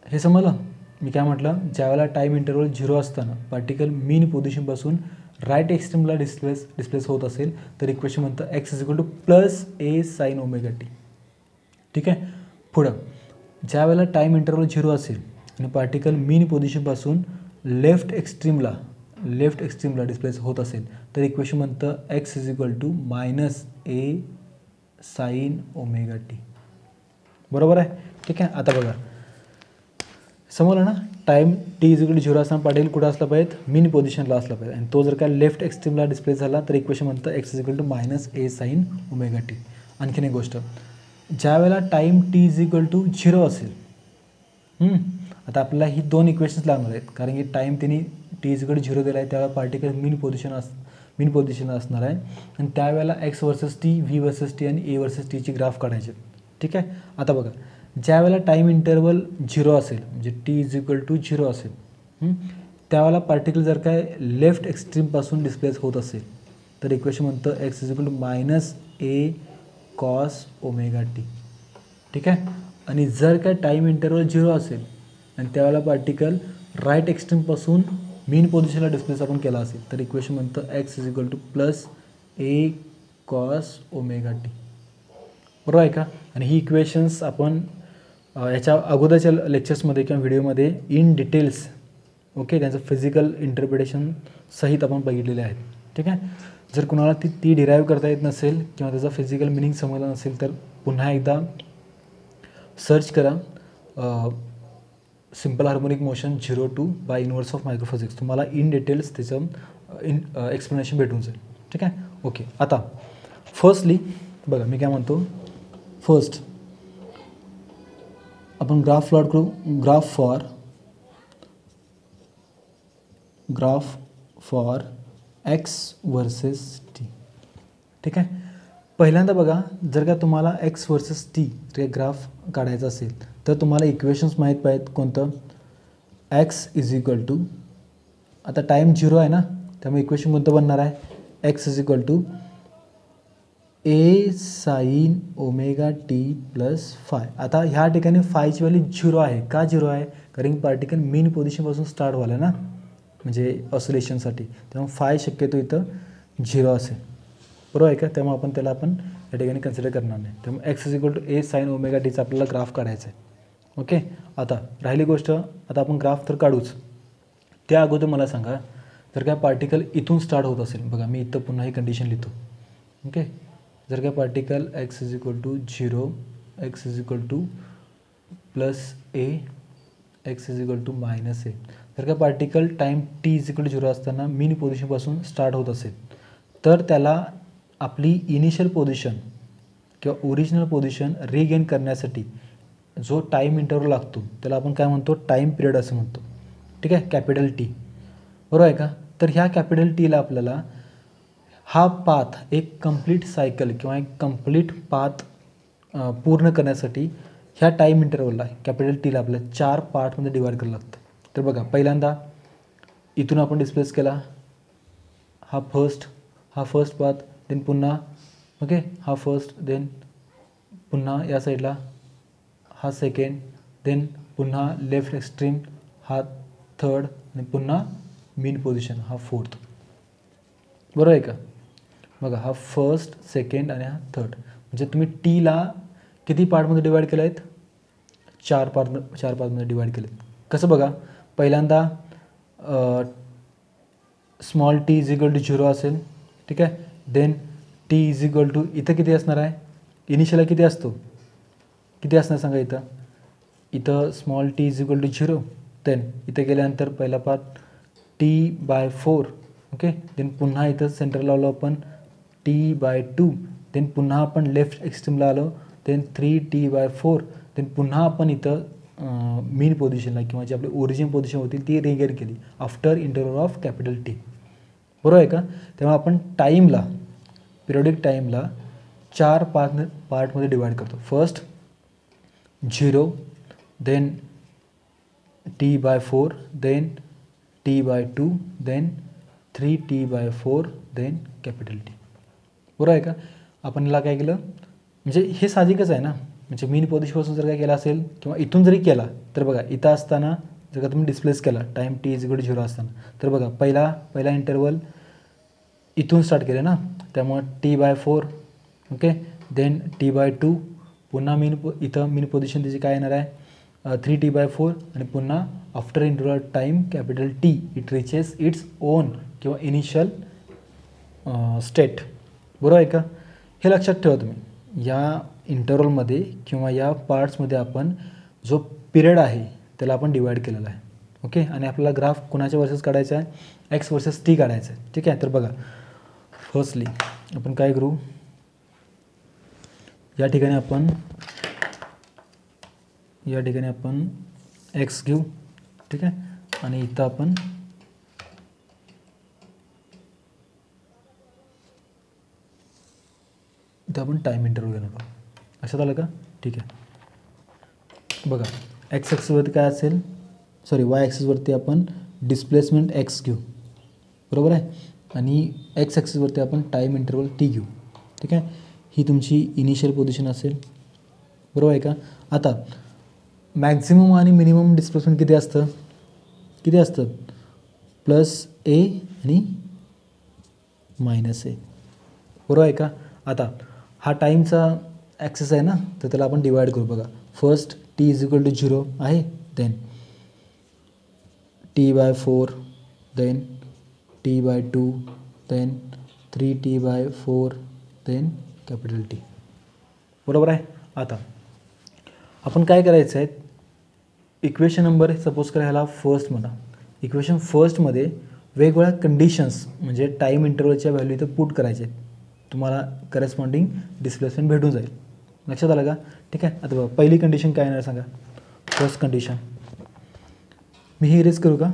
हे समजलं मी काय म्हटलं, ज्यावेळेला टाईम इंटरवल 0 असताना पार्टिकल मीन पोझिशनपासून राईट एक्स्ट्रीमला डिस्प्लेस होत असेल तर इक्वेशन म्हणतं x is equal to +a sin ω t. ठीक आहे. पुढं ज्यावेळेला टाईम इंटरवल 0 असेल आणि पार्टिकल मीन पोझिशनपासून लेफ्ट एक्स्ट्रीमला डिस्प्लेस होत असेल तर इक्वेशन म्हणतं x is equal to -a sin ω t. बरोबर आहे. ठीक आहे. आता बघा, समजलं ना, time t is equal to 0 असताना पार्टिकल कुठं असला पाहिजे, मीन पोझिशनला असला पाहिजे आणि तो जर का लेफ्ट एक्स्ट्रीमला डिस्प्लेस झाला तर इक्वेशन म्हणतं x is equal to -a sin ω t. आणखीन एक गोष्ट, ज्या वेळेला time t is equal to 0 असेल, आता आपल्याला ही 2 इक्वेशन्स लागणार आहेत कारण की टाईम तिने t इज इक्वल टू 0 दिला आहे त्यावेळेला पार्टिकल मीन पोझिशनला असणार आहे आणि त्यावेळेला x versus t, v versus t आणि a वर्सेस t ची ग्राफ काढायचे. ठीक आहे. आता बघा, ज्या वेळेला टाईम इंटरवल 0 असेल म्हणजे t इज इक्वल टू 0 असेल त्यावेळेला पार्टिकल जर काय लेफ्ट एक्स्ट्रीमपासून डिस्प्लेस होत असेल तर इक्वेशन म्हणतं x is equal to -a cos ω t. ठीक आहे. आणि जर काय टाईम इंटरवल 0 असेल आणि त्यावेळेला पार्टिकल राईट एक्स्ट्रीमपासून मीन पोझिशनला डिस्प्लेस आपण केला असेल तर इक्वेशन म्हणतं x is equal to plus A cos omega t, बरोबर आहे का. आणि ही इक्वेशन्स आपण याच्या अगोदरच्या लेक्चर्समध्ये किंवा व्हिडिओमध्ये इन डिटेल्स ओके त्यांचं फिजिकल इंटरप्रिटेशन सहित आपण बघितलेले आहेत. ठीक आहे. जर कुणाला ती डिराईव्ह करता येत नसेल किंवा त्याचा फिजिकल मिनिंग समजला नसेल तर पुन्हा एकदा सर्च करा simple harmonic motion 0 to by inverse of microphysics, तुम्हाला इन डिटेल्स त्याचं एक्सप्लेनेशन भेटून जाईल. ठीक आहे. ओके. आता फर्स्टली बघा मी काय म्हणतो, फर्स्ट आपण ग्राफ प्लॉट करू. Graph for X versus T. ठीक आहे. पहिल्यांदा बघा, जर का तुम्हाला एक्स वर्सेस टी जर ग्राफ काढायचा असेल तर तुम्हाला इक्वेशन्स माहीत पाहिजेत. कोणतं? एक्स इज इक्वल टू, आता टाईम 0 आहे ना त्यामुळे इक्वेशन कोणतं बनणार आहे? X is equal to A sine omega T plus phi. आता ह्या ठिकाणी फायची व्हॅल्यू 0 आहे. का 0 आहे? कारण पार्टिकल मीन पोझिशनपासून स्टार्ट व्हायला ना, म्हणजे ऑसिलेशनसाठी, त्यामुळे फाय शक्यतो इथं 0 असेल, बरोबर आहे का. त्यामुळे आपण त्याला या ठिकाणी कन्सिडर करणार नाही. त्यामुळे X is equal to A sine omega टीचा आपल्याला ग्राफ काढायचा आहे. ओके. आता राहिली गोष्ट, आता आपण ग्राफ तर काढूच, त्या अगोदर मला सांगा, जर काय पार्टिकल इथून स्टार्ट होत असेल, बघा मी इथं पुन्हा ही कंडिशन लिहितो. ओके. जर काय particle x is equal to 0, X is equal to plus A, X is equal to minus A, जर का particle time T is equal to 0 असताना मीन पोझिशनपासून स्टार्ट होत असेल तर त्याला आपली इनिशियल पोझिशन किंवा ओरिजिनल पोझिशन रिगेन करण्यासाठी जो टाईम इंटरव्हल लागतो त्याला आपण काय म्हणतो? टाईम पिरियड असं म्हणतो. ठीक आहे. कॅपिटल टी, बरोबर आहे का. तर ह्या कॅपिटल टीला आपल्याला हा पाथ, एक कंप्लीट सायकल किंवा एक कंप्लीट पाथ पूर्ण करण्यासाठी ह्या टाईम इंटरव्हलला कॅपिटल टीला आपल्याला 4 पार्टमध्ये डिवाईड करावं लागतं. तर बघा, पहिल्यांदा इथून आपण डिस्प्लेस केला, हा फर्स्ट पाथ, देन पुन्हा ओके हा फर्स्ट, देन पुन्हा या साईडला हा सेकंड, देन पुन्हा लेफ्ट एक्स्ट्रीम हा थर्ड, आणि पुन्हा मीन पोझिशन हा फोर्थ, बरोबर आहे का. बघा, हा फर्स्ट, सेकंड आणि हा थर्ड, म्हणजे तुम्ही टीला किती पार्टमध्ये डिवाईड केलं आहेत? 4 पार्टमध्ये डिवाईड केले. कसं बघा, पहिल्यांदा small T is equal to 0 असेल. ठीक आहे. Then T is equal to, इथं किती असणार आहे? इनिशियला किती असतो? किती असणार सांगा इथं small T is equal to 0. Then इथं गेल्यानंतर पहिला पार्ट T/4. ओके. देन पुन्हा इथं सेंटरला आलो आपण T/2. देन पुन्हा आपण लेफ्ट एक्स्ट्रीमला आलो, देन 3T/4. देन पुन्हा आपण इथं मीन पोझिशनला किंवा जी आपली ओरिजिन पोझिशन होती ती रिगेन केली after interval of capital T, बरोबर आहे का. तेव्हा आपण टाईमला, पिरियडिक टाईमला 4 पार्टमध्ये डिवाईड करतो. First 0, then T/4, then T/2, then 3T/4, then capital T, बरोबर आहे का. आपण याला काय केलं, म्हणजे हे साहजिकच आहे ना, म्हणजे मीन पोझिशनपासून जर काय केलं असेल किंवा इथून जरी केला तर बघा, इथं असताना जर का तुम्ही डिस्प्लेस केला time T is equal to 0 असताना, तर बघा पहिला इंटरवल इथून स्टार्ट केलं ना, त्यामुळं T/4. ओके. देन T/2, पुन्हा इथं मीन पोझिशन त्याची काय येणार आहे? 3T/4, आणि पुन्हा after interval time capital T it reaches its own किंवा इनिशियल स्टेट, बरोबर आहे का. हे लक्षात ठेवा तुम्ही, या इंटरवलमध्ये किंवा या पार्ट्समध्ये आपण जो पिरियड आहे त्याला आपण डिवाईड केलेला आहे. ओके. आणि आपल्याला ग्राफ कुणाच्या वर्सेस काढायचा आहे? एक्स वर्सेस टी काढायचा आहे. ठीक आहे. तर बघा, फर्स्टली आपण काय करू, या ठिकाणी आपण एक्स घेऊ. ठीक आहे. आणि इथं आपण टाईम इंटरव्हल घेणार आहोत. लक्षात आलं का. ठीक आहे. बघा, एक्स ॲक्सिसवरती काय असेल, वाय ॲक्सिसवरती आपण डिस्प्लेसमेंट एक्स घेऊ, बरोबर आहे. आणि एक्स ॲक्सिसवरती आपण टाईम इंटरव्हल टी घेऊ. ठीक आहे. ही तुमची इनिशियल पोझिशन असेल, बरोबर आहे का. आता मॅक्झिमम आणि मिनिमम डिस्प्लेसमेंट किती असतं? प्लस ए आणि मायनस ए, बरोबर आहे का. आता हा टाईमचा ॲक्सेस आहे ना, तर त्याला आपण डिवाइड करू. बघा, first T is equal to 0 आहे, then t/4, then t/2, then 3t/4, then capital T, बरोबर आहे. आता आपण काय करायचं आहे, इक्वेशन नंबर सपोज करा ह्याला फर्स्ट म्हणा. इक्वेशन फर्स्टमध्ये वेगवेगळ्या कंडिशन्स म्हणजे टाईम इंटरवलच्या व्हॅल्यू इथं पुट करायचे आहेत, तुम्हाला करस्पॉन्डिंग डिस्प्लेसमेंट भेटून जाईल. लक्षात आलं का. ठीक आहे. आता बघा, पहिली कंडिशन काय येणार सांगा. फर्स्ट कंडिशन मी ही इरेज करू का,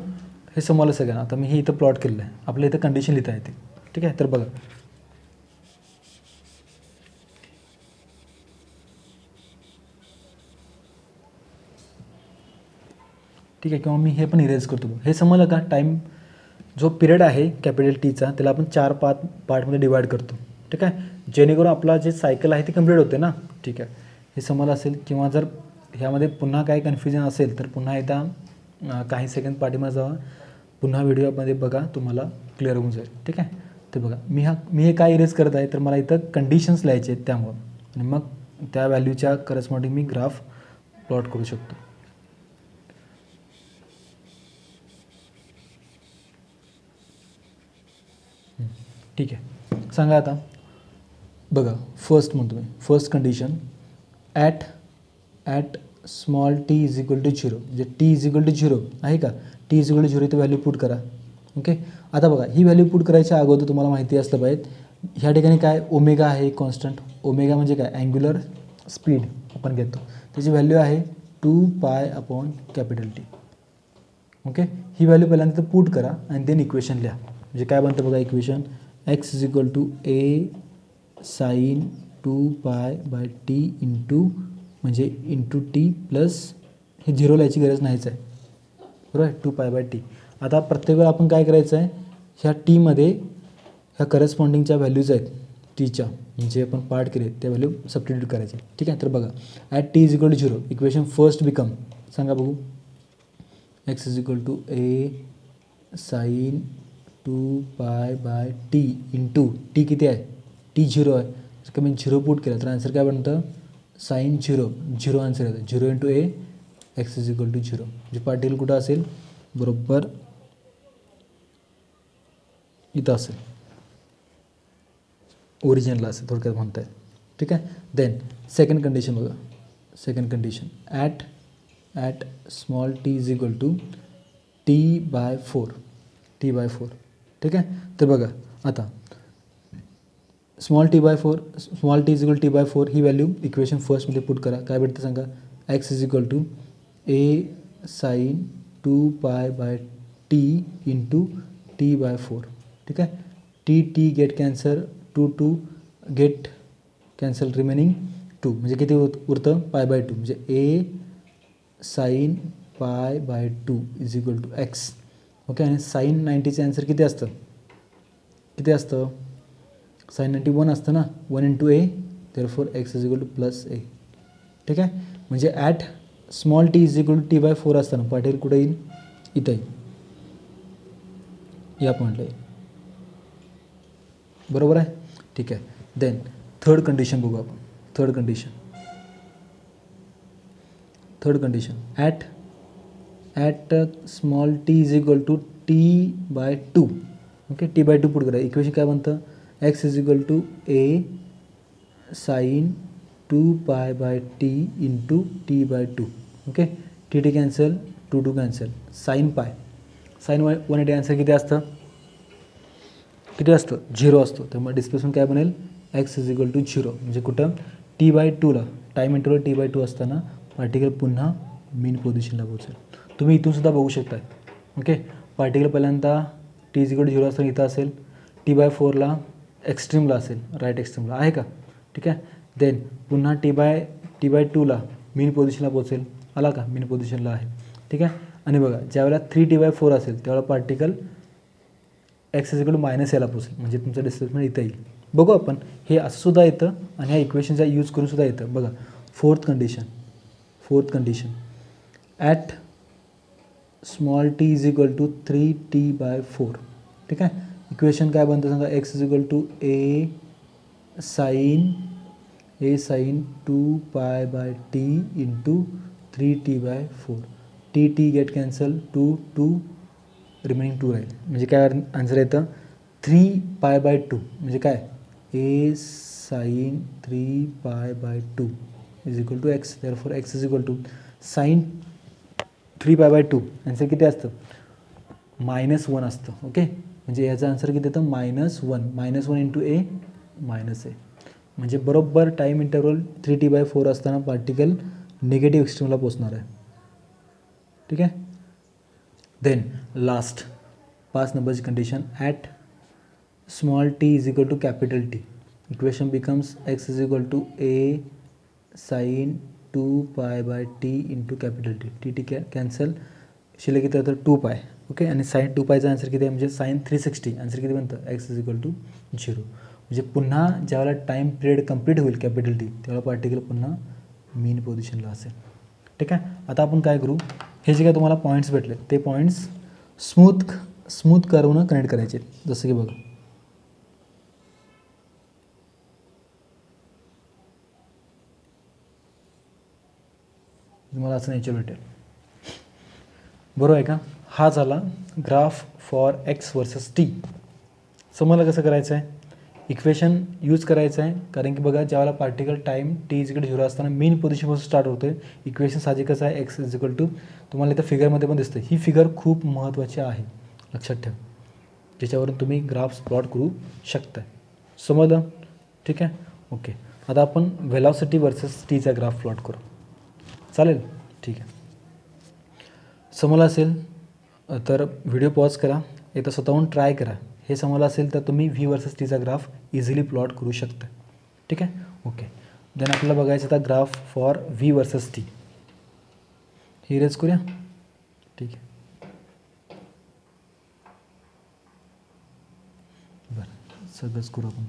हे समजलं सगळ्यांना. आता मी हे इथं प्लॉट केलेलं आहे, आपल्या इथं कंडिशन लिहिता येते. ठीक आहे. तर बघा, ठीक आहे, किंवा मी हे पण इरेज करतो. हे समजलं का. टाईम जो पिरियड आहे कॅपिटल टीचा, त्याला आपण 4 पार्टमध्ये डिवाइड करतो. ठीक आहे, जेणेकरून आपला जे सायकल आहे ती कंप्लीट होते ना. ठीक आहे, हे समजलं असेल. किंवा जर ह्यामध्ये पुन्हा काही कन्फ्युजन असेल तर पुन्हा एकदा काही सेकंद पाठीमागे जावा, पुन्हा व्हिडिओमध्ये बघा, तुम्हाला क्लिअर होऊन जाईल. ठीक आहे. तर बघा, मी हे काय इरेज करत आहे, तर मला इथं कंडिशन्स लिहायचे आहेत त्यामुळं, आणि मग त्या व्हॅल्यूच्या करस्पॉन्डिंग मी ग्राफ प्लॉट करू शकतो. ठीक आहे, सांगा आता. बघा, फर्स्ट म्हणतो मी, first condition at small T is equal to 0, म्हणजे टी इज इक्वल टू 0 आहे का. टी इज इक्वल टू 0 इथं व्हॅल्यू पुट करा. ओके. आता बघा, ही व्हॅल्यू पुट करायच्या अगोदर तुम्हाला माहिती असलं पाहिजे, ह्या ठिकाणी काय ओमेगा आहे कॉन्स्टंट. ओमेगा म्हणजे काय, अँग्युलर स्पीड आपण घेतो, त्याची व्हॅल्यू आहे 2π/T. ओके. ही व्हॅल्यू पहिल्यांदा तर पुट करा आणि देन इक्वेशन लिहा. म्हणजे काय बनतं बघा, equation x is equal to a sine 2π/T into, म्हणजे इंटू टी प्लस हे 0 लिहायची गरज नाहीच आहे, बरोबर आहे, 2π/T. आता प्रत्येक वेळा आपण काय करायचं आहे, ह्या टीमध्ये ह्या करस्पॉन्डिंगच्या व्हॅल्यूज आहेत टीच्या, म्हणजे आपण पार्ट केले त्या व्हॅल्यू सबस्टिट्यूट करायचे. ठीक आहे. तर बघा, at T is equal to 0 equation first become, सांगा बघू, x is equal to a sine 2π/T into T किती आहे, टी 0 आहे, जर का मी 0 पुट केलं तर आन्सर काय बनतं, साईन 0 आन्सर येतं. 0 into a, x is equal to 0. म्हणजे पार्टिकल कुठं असेल, बरोबर इथं असेल, ओरिजिनला असेल थोडक्यात म्हणता येईल. ठीक आहे. देन सेकंड कंडिशन बघा, second condition at small T is equal to T/4. ठीक आहे. तर बघा, आता small T is equal T/4 ही व्हॅल्यू इक्वेशन फर्स्टमध्ये पुट करा. काय भेटतं सांगा, x is equal to a sine 2π/T into T/4. ठीक आहे. T get cancel, 2 get cancel, remaining 2, म्हणजे किती उरतं, π/2, म्हणजे a sine π/2 is equal to x. Okay. आणि साईन 90चे आन्सर किती असतं, साईन 90 1 असतं ना, 1 into a, therefore x is equal to plus a. ठीक आहे. म्हणजे at small T is equal to T/4 असताना पार्टिकल कुठे येईल, इथं येईल, या पॉईंटला येईल, बरोबर आहे. ठीक आहे. देन थर्ड कंडिशन बघू आपण. Third condition at small T is equal to T/2. Okay. T/2 put करा. इक्वेशन काय बनतं, x is equal to a sine 2π/T into T/2. Okay. T cancel, 2 cancel, sine 180 answer किती असतं, 0 असतो. त्यामुळे displacement काय बनेल, x इज इक्वल टू 0. म्हणजे कुठं, T/2ला टाईम इंटरवल T/2 असताना पार्टिकल पुन्हा मीन पोझिशनला पोहोचेल. तुम्ही इथून सुद्धा बघू शकता. ओके. पार्टिकल पहिल्यांदा टी इज इक्वल टू 0 असताना इथं असेल, T/4ला एक्स्ट्रीमला असेल, राईट एक्स्ट्रीमला आहे का. ठीक आहे. देन पुन्हा T/2ला मीन पोझिशनला पोहोचेल, आला का, मीन पोझिशनला आहे. ठीक आहे. आणि बघा, ज्यावेळेला 3T/4 असेल त्यावेळेला particle x is equal to minus याला पोचेल, म्हणजे तुमचं डिस्प्लेसमेंट इथं येईल. बघू आपण, हे असं सुद्धा येतं आणि ह्या इक्वेशनचा यूज करून सुद्धा येतं. बघा, fourth condition at small T is equal to 3t/4. ठीक आहे. इक्वेशन काय बनतं सांगा. X is equal to A sine 2π/t into 3t/4. T get cancel, 2 remaining 2 राहील. म्हणजे काय आन्सर येतं 3π/2. म्हणजे काय A sine 3π/2 is equal to X. Therefore X is equal to sine 3π/2. Answer किती असतं -1 असतं. ओके. म्हणजे याचा आन्सर किती येतं -1 इंटू ए मायनस ए. म्हणजे बरोबर टाईम इंटरवल 3t/4 असताना पार्टिकल निगेटिव्ह एक्स्ट्रीमला पोचणार आहे. ठीक आहे. देन लास्ट 5 नंबरची condition. At small T is equal to capital T. Equation becomes X is equal to A sine 2π/t into capital T. T cancel, शिल्लक किती होतं 2π. ओके. आणि साईन 2πचा आन्सर किती आहे म्हणजे साईन 360. आन्सर किती बनतं एक्स इज इक्वल टू 0. म्हणजे पुन्हा ज्यावेळेला टाईम पिरियड कंप्लीट होईल कॅपिटल टी त्यावेळेला पार्टिकल पुन्हा मीन पोझिशनला असेल. ठीक आहे. आता आपण काय करू, हे जे काय तुम्हाला पॉईंट्स भेटले ते पॉईंट्स स्मूथ कर्वनं कनेक्ट करायचे. जसं की बघा तुम्हाला असं नेचर भेटेल. बरोबर आहे का. हा झाला graph for X versus T. समजलं कसं करायचं आहे. इक्वेशन यूज करायचं आहे कारण की बघा ज्यावेळेला particle time T is equal to 0 असताना मेन पोझिशनपासून स्टार्ट होतं आहे. इक्वेशन साहजिकच आहे एक्स इज इक्वल टू, तुम्हाला इथं फिगरमध्ये पण दिसतं. ही फिगर खूप महत्त्वाची आहे, लक्षात ठेवा, ज्याच्यावरून तुम्ही ग्राफ्स प्लॉट करू शकता. समजलं. ठीक आहे. ओके. आता आपण व्हेलॉसिटी वर्सेस टीचा ग्राफ प्लॉट करू. चालेल. ठीक आहे. समजलं असेल तर व्हिडिओ पॉज करा, एकदा स्वतःहून ट्राय करा. हे समजलं असेल तर तुम्ही व्ही वर्सेस टीचा ग्राफ इझिली प्लॉट करू शकता. ठीक आहे. ओके. देन आपल्याला बघायचं आता graph for V versus T. ही रेज करूया. ठीक आहे. बरं, सगळंच करू आपण.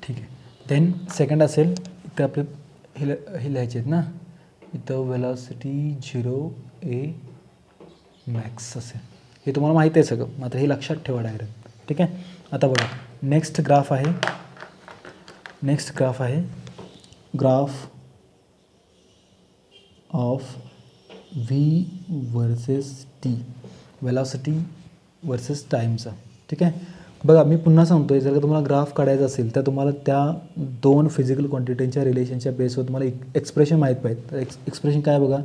ठीक आहे. देन सेकंड असेल इथं आपले हे लिहायचे आहेत ना, इथं वेलॉसिटी 0 a मॅक्स असेल. हे तुम्हाला माहिती आहे सगळं, मात्र हे लक्षात ठेवा डायरेक्ट. ठीक आहे. आता बघा नेक्स्ट ग्राफ आहे graph of V versus T, velocity versus टाईमचा. ठीक आहे. बघा मी पुन्हा सांगतो आहे, जर का तुम्हाला ग्राफ काढायचा असेल तर तुम्हाला त्या 2 फिजिकल क्वांटिटींच्या रिलेशनच्या बेसवर तुम्हाला एक्सप्रेशन माहीत पाहिजे. तर एक्सप्रेशन काय बघा,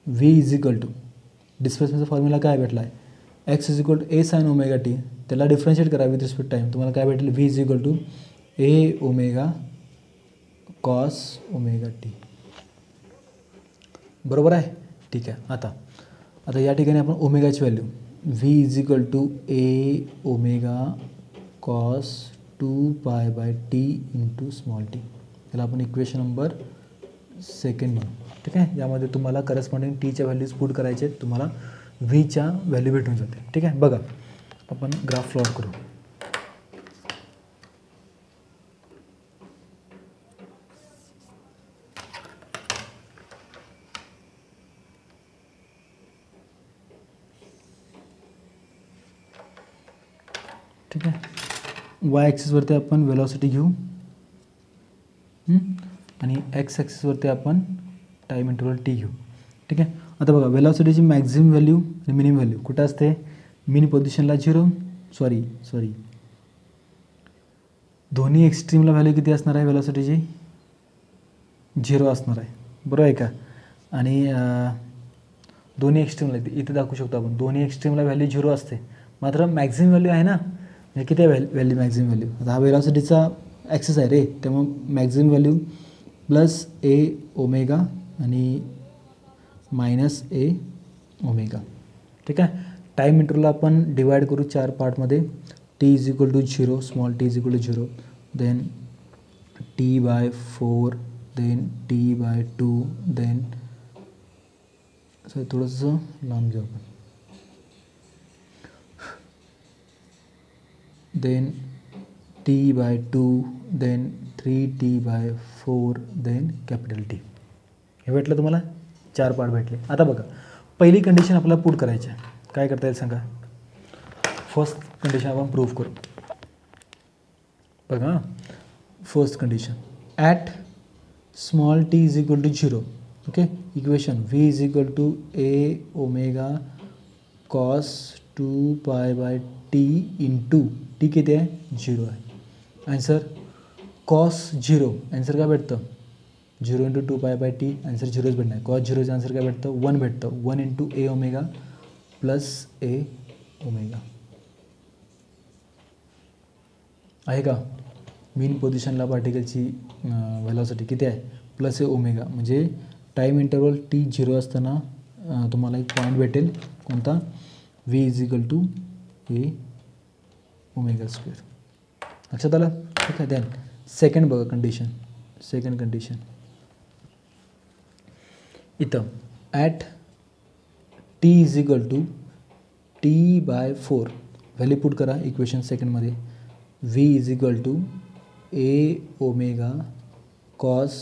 व्ही इज इक्वल टू डिस्प्लेसमेंटचा फॉर्म्युला काय भेटला आहे, x is equal to A sine omega t. त्याला डिफरन्शिएट करा विथ रिस्पेक्ट टाईम, तुम्हाला काय भेटेल v is equal to A omega cos omega t. बरोबर आहे. ठीक आहे. आता या ठिकाणी आपण ओमेगाची value v is equal to A omega cos 2π/t into small t. त्याला आपण इक्वेशन नंबर 2 म्हणू. ठीक आहे. यामध्ये तुम्हाला करस्पॉन्डिंग टीच्या व्हॅल्यूज पुट करायचे आहेत, तुम्हाला व्हीच्या व्हॅल्यू भेटून जाते. ठीक आहे. बघा आपण ग्राफ प्लॉट करू. ठीक आहे. वाय ॲक्सिसवरती आपण वेलॉसिटी घेऊ आणि एक्स ॲक्सिसवरती आपण टाईम इंटरवल टी घेऊ. ठीक आहे. आता बघा वेलॉसिटीची मॅक्झिमम व्हॅल्यू आणि मिनिमम व्हॅल्यू कुठं असते, मिन पोझिशनला 0 सॉरी दोन्ही एक्स्ट्रीमला व्हॅल्यू किती असणार आहे वेलॉसिटीची 0 असणार आहे. बरोबर आहे का. आणि दोन्ही एक्स्ट्रीमला इथे दाखवू शकतो आपण, दोन्ही एक्स्ट्रीमला व्हॅल्यू 0 असते, मात्र मॅक्झिमम व्हॅल्यू आहे ना, म्हणजे किती आहे व्हॅल्यू मॅक्झिमम व्हॅल्यू. आता हा वेलॉसिटीचा ॲक्सिस आहे रे, त्यामुळे मॅक्झिमम व्हॅल्यू प्लस ए ओमेगा आणि मायनस ए ओमेगा. ठीक आहे. टाईम इंटरवलला आपण डिवाईड करू 4 पार्टमध्ये. T is equal to 0, small T is equal to 0, then T by 4, then T by 2, then थोडंसं लांब घेऊ आपण, then T by 2, then 3t by 4, then capital T. हे भेटलं तुम्हाला, 4 पार्ट भेटले. आता बघा पहिली कंडिशन आपल्याला पुट करायची आहे. काय करता येईल सांगा. फर्स्ट कंडिशन आपण प्रूव्ह करू. बघा first condition, at small T is equal to 0, okay, equation V is equal to A omega cos 2 pi by T into T किती आहे, 0 आहे. आन्सर कॉस 0, आन्सर काय भेटतं, 0 into 2 pi by T, answer 0च भेटणार. Cos 0चं answer काय भेटतं, 1 भेटतं. 1 into a omega plus A omega आहे का. मीन पोझिशनला पार्टिकलची व्हेलॉसिटी किती आहे, प्लस ए ओमेगा. म्हणजे टाईम इंटरवल टी 0 असताना तुम्हाला एक पॉईंट भेटेल, कोणता, v is equal to A omega square. लक्षात आलं, ठीक आहे. देन सेकंड बघा कंडिशन, सेकंड कंडिशन इथं at T is equal to t by 4, value put करा इक्वेशन सेकंडमध्ये. V is equal to A omega cos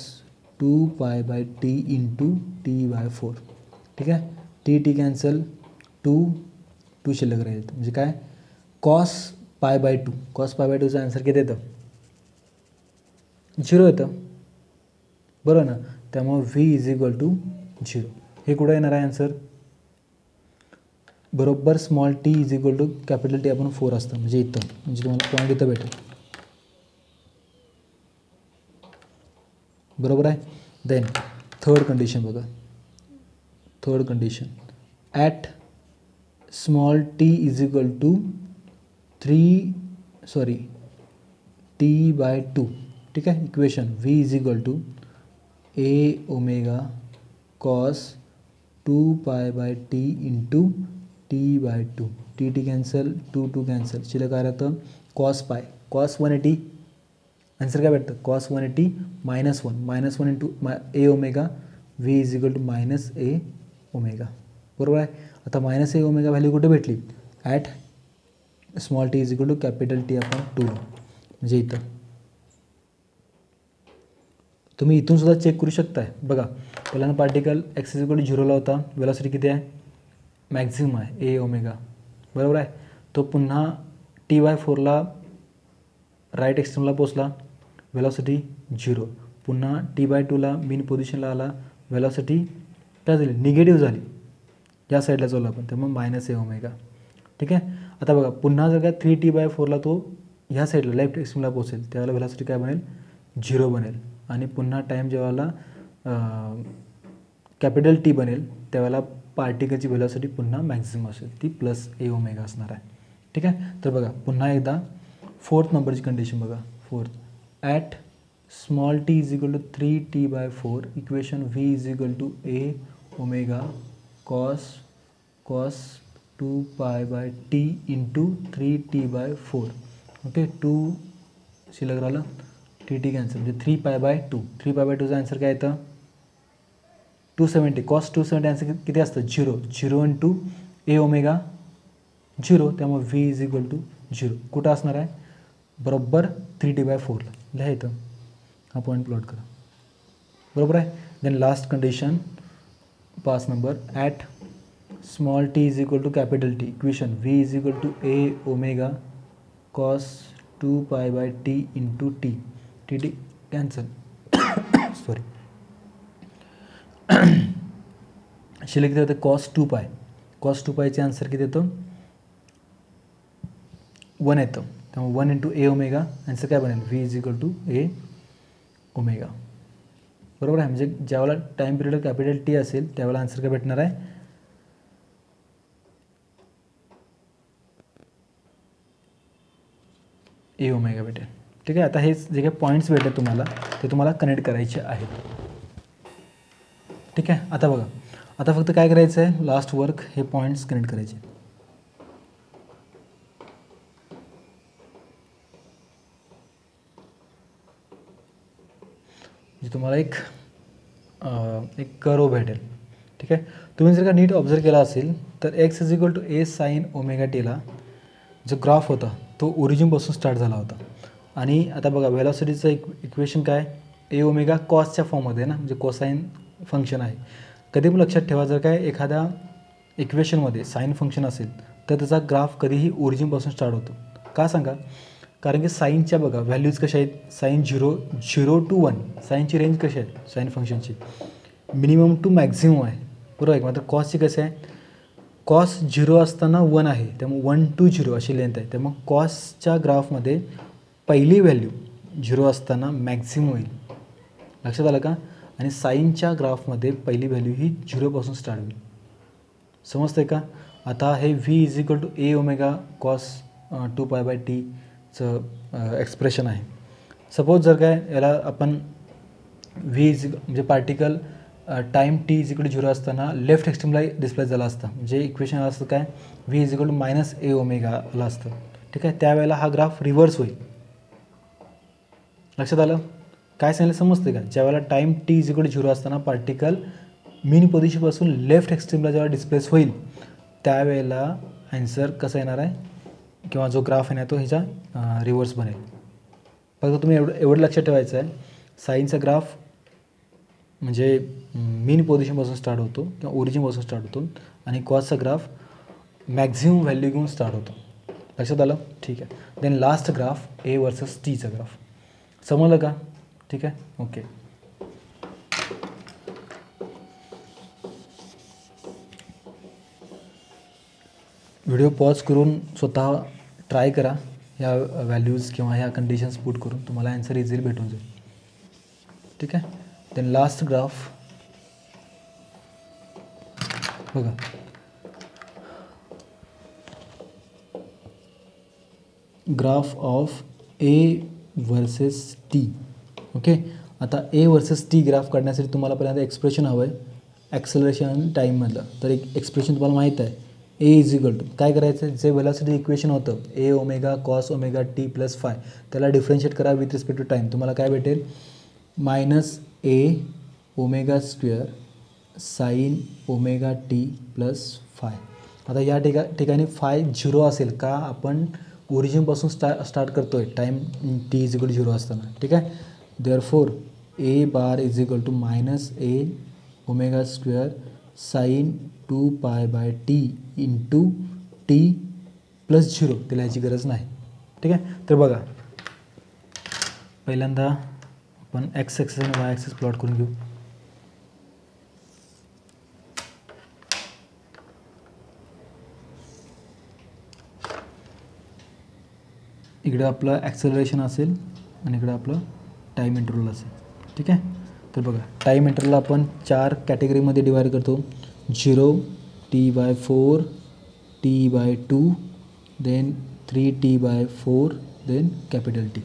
2 pi by T into T by 4, ठीक आहे. टी कॅन्सल, 2 शिल्लक राहील. म्हणजे काय, cos pi by 2, cos pi by 2चा answer किती येतं, 0 येतं, बरोबर ना. त्यामुळे व्ही इज इक्वल टू 0. हे कुठं येणार आहे आन्सर, बरोबर small T is equal to capital T आपण 4 असतं, म्हणजे इथं, म्हणजे तुम्हाला पॉईंट इथं भेटेल, बरोबर आहे. देन थर्ड कंडिशन बघा, third condition at small T is equal to t by 2, ठीक आहे. Equation V is equal to A omega cos 2 pi by T into T by 2, t cancel, 2 cancel, शिल्लक काय राहतं, कॉस पाय, कॉस 180, आन्सर काय भेटतं, cos 180 -1 into a omega, v is equal to minus A omega, बरोबर आहे. आता minus ए omega value कुठे भेटली, at small T is equal to capital T upon 2, म्हणजे इथं. तुम्ही इथून सुद्धा चेक करू शकताय. बघा पहिल्यांदा particle x is equal to 0ला होता, वेलॉसिटी किती आहे, मॅक्झिमम आहे ए ओमेगा, बरोबर आहे. तो पुन्हा टी बाय 4ला राईट एक्स्ट्रीमला पोचला, वेलॉसिटी 0. पुन्हा टी बाय 2ला मीन पोझिशनला आला, वेलॉसिटी काय झाली, निगेटिव्ह झाली, या साईडला चालू आपण, त्यामुळे मायनस ए ओमेगा, ठीक आहे. आता बघा पुन्हा जर का 3t बाय 4ला तो ह्या साईडला लेफ्ट एक्स्ट्रीमला पोचेल, त्यावेळेला वेलॉसिटी काय बनेल, 0 बनेल. आणि पुन्हा टाईम जेव्हाला कॅपिटल टी बनेल त्यावेळेला पार्टिकलची वेलॉसिटी पुन्हा मॅक्झिमम असेल, ती प्लस ए ओमेगा असणार आहे, ठीक आहे. तर बघा पुन्हा एकदा फोर्थ नंबरची कंडिशन बघा, fourth at small T is equal to 3t by 4, equation V is equal to A omega cos 2 pi by T into 3t by 4, okay. 2 शिल्लक राहिलं, टी कॅन्सल, म्हणजे 3 पाय बाय 2, 3 पाय बाय 2चा आन्सर काय येतं, 270, कॉस 270 आन्सर किती असतं, 0 इंटू ए ओमेगा 0, त्यामुळे व्ही इज इक्वल टू 0 कुठं असणार आहे, बरोबर 3t बाय 4ला लिहा इथं, हा पॉईंट प्लॉट करा, बरोबर आहे. Then last condition 5 number at small T is equal to capital T, equation V is equal to A omega cos 2 pi by T into t cancel sorry शिल्लक किती होतं, cos 2 पाय, कॉस 2 पायचे आन्सर किती येतं, 1 येतं, त्यामुळे 1 इंटू ए ओमेगा, आन्सर काय बनेल, v is equal to A omega, बरोबर आहे. म्हणजे ज्यावेळेला टाईम पिरियड कॅपिटल टी असेल त्यावेळेला आन्सर काय भेटणार आहे, ए ओमेगा भेटेल, ठीक आहे. आता हे जे काही पॉईंट्स भेटले तुम्हाला ते तुम्हाला कनेक्ट करायचे आहेत, ठीक आहे. आता बघा, आता फक्त काय करायचं आहे, लास्ट वर्क हे पॉईंट्स कनेक्ट करायचे. जे तुम्हाला एक कर्व भेटेल. ठीक आहे. तुम्ही जर का नीट ऑब्झर्व केला असेल तर x is equal to A sine omega टीला जो ग्राफ होता तो ओरिजिनपासून स्टार्ट झाला होता. आणि आता बघा व्हेलॉसिटीचं इक्वेशन काय, ए ओमेगा कॉसच्या फॉर्ममध्ये ना, म्हणजे कोसाईन फंक्शन आहे. कधी पण लक्षात ठेवा, जर काय एखाद्या इक्वेशनमध्ये साईन फंक्शन असेल तर त्याचा ग्राफ कधीही ओरिजिनपासून स्टार्ट होतो. का सांगा, कारण की साईनच्या बघा व्हॅल्यूज कशा आहेत, साईन 0 to 1 साईनची रेंज कशी आहे साईन फंक्शनची, मिनिमम टू मॅक्झिमम आहे, बरोबर आहे. मात्र कॉसची कसे आहे, कॉस 0 असताना 1 आहे, त्यामुळे 1 to 0 अशी लेंथ आहे. त्यामुळे कॉसच्या ग्राफमध्ये पहिली व्हॅल्यू 0 असताना मॅक्झिमम होईल, लक्षात आलं का. आणि साईनच्या ग्राफमध्ये पहिली व्हॅल्यू ही 0पासून स्टार्ट होईल. समजतं आहे का. आता हे v is equal to A omega cos 2π/tचं एक्सप्रेशन आहे. सपोज जर काय याला आपण व्ही म्हणजे particle time T is equal to 0 असताना लेफ्ट एक्स्ट्रीमला डिस्प्लेस झाला असता, म्हणजे इक्वेशन असतं काय, v is equal to minus a ओमेगाला असतं. ठीक आहे. त्यावेळेला हा ग्राफ रिव्हर्स होईल. लक्षात आलं काय सांगितलं, समजते का. ज्यावेळेला time T is equal to 0 असताना पार्टिकल मीन पोझिशनपासून लेफ्ट एक्स्ट्रीमला जेव्हा डिस्प्लेस होईल त्यावेळेला आन्सर कसा येणार आहे, किंवा जो ग्राफ आहे ना तो ह्याचा रिव्हर्स बनेल. फक्त तुम्ही एवढं लक्षात ठेवायचं आहे, साईनचा ग्राफ म्हणजे मीन पोझिशनपासून स्टार्ट होतो किंवा ओरिजिनपासून स्टार्ट होतो, आणि कॉसचा ग्राफ मॅक्झिमम व्हॅल्यू घेऊन स्टार्ट होतो. लक्षात आलं. ठीक आहे. Then last graph a versus टीचा ग्राफ. समजलं का. ठीक आहे. ओके. व्हिडिओ पॉज करून स्वतः ट्राय करा ह्या व्हॅल्यूज किंवा ह्या कंडिशन्स पुट करून, तुम्हाला आन्सर इझिली भेटून जाईल. ठीक आहे. देन लास्ट ग्राफ बघा, graph of A versus T. Okay. आता ए वर्सेस टी ग्राफ काढण्यासाठी तुम्हाला पहिल्यांदा एक्सप्रेशन हवं आहे ॲक्सेलरेशन टाईममधलं. तर एक एक्सप्रेशन तुम्हाला माहीत आहे, ए इज इक्वल टू काय करायचं, जे व्हेलॉसिटी इक्वेशन होतं a omega cos omega T plus phi, त्याला डिफरन्शिएट करा विथ रिस्पेक्ट टू टाईम. तुम्हाला काय भेटेल, मायनस ए omega square sine omega T plus phi. आता या ठिकाणी फाय 0 असेल का, आपण ओरिजिनपासून स्टार्ट करतो आहे time T is equal to 0 असताना. ठीक आहे. Therefore a bar is equal to minus A omega square sine 2π/t into T plus 0 ते लिहायची गरज नाही. ठीक आहे. तर बघा, पहिल्यांदा आपण एक्स ॲक्सिस आणि वाय ॲक्सिस प्लॉट करून घेऊ. इकडं आपलं ॲक्सेलरेशन असेल आणि इकडं आपलं टाईम इंटरवल असेल. ठीक आहे. तर बघा, टाईम इंटरवल आपण 4 कॅटेगरीमध्ये डिवाइड करतो, 0, t/4, t/2, then 3t/4, then capital T.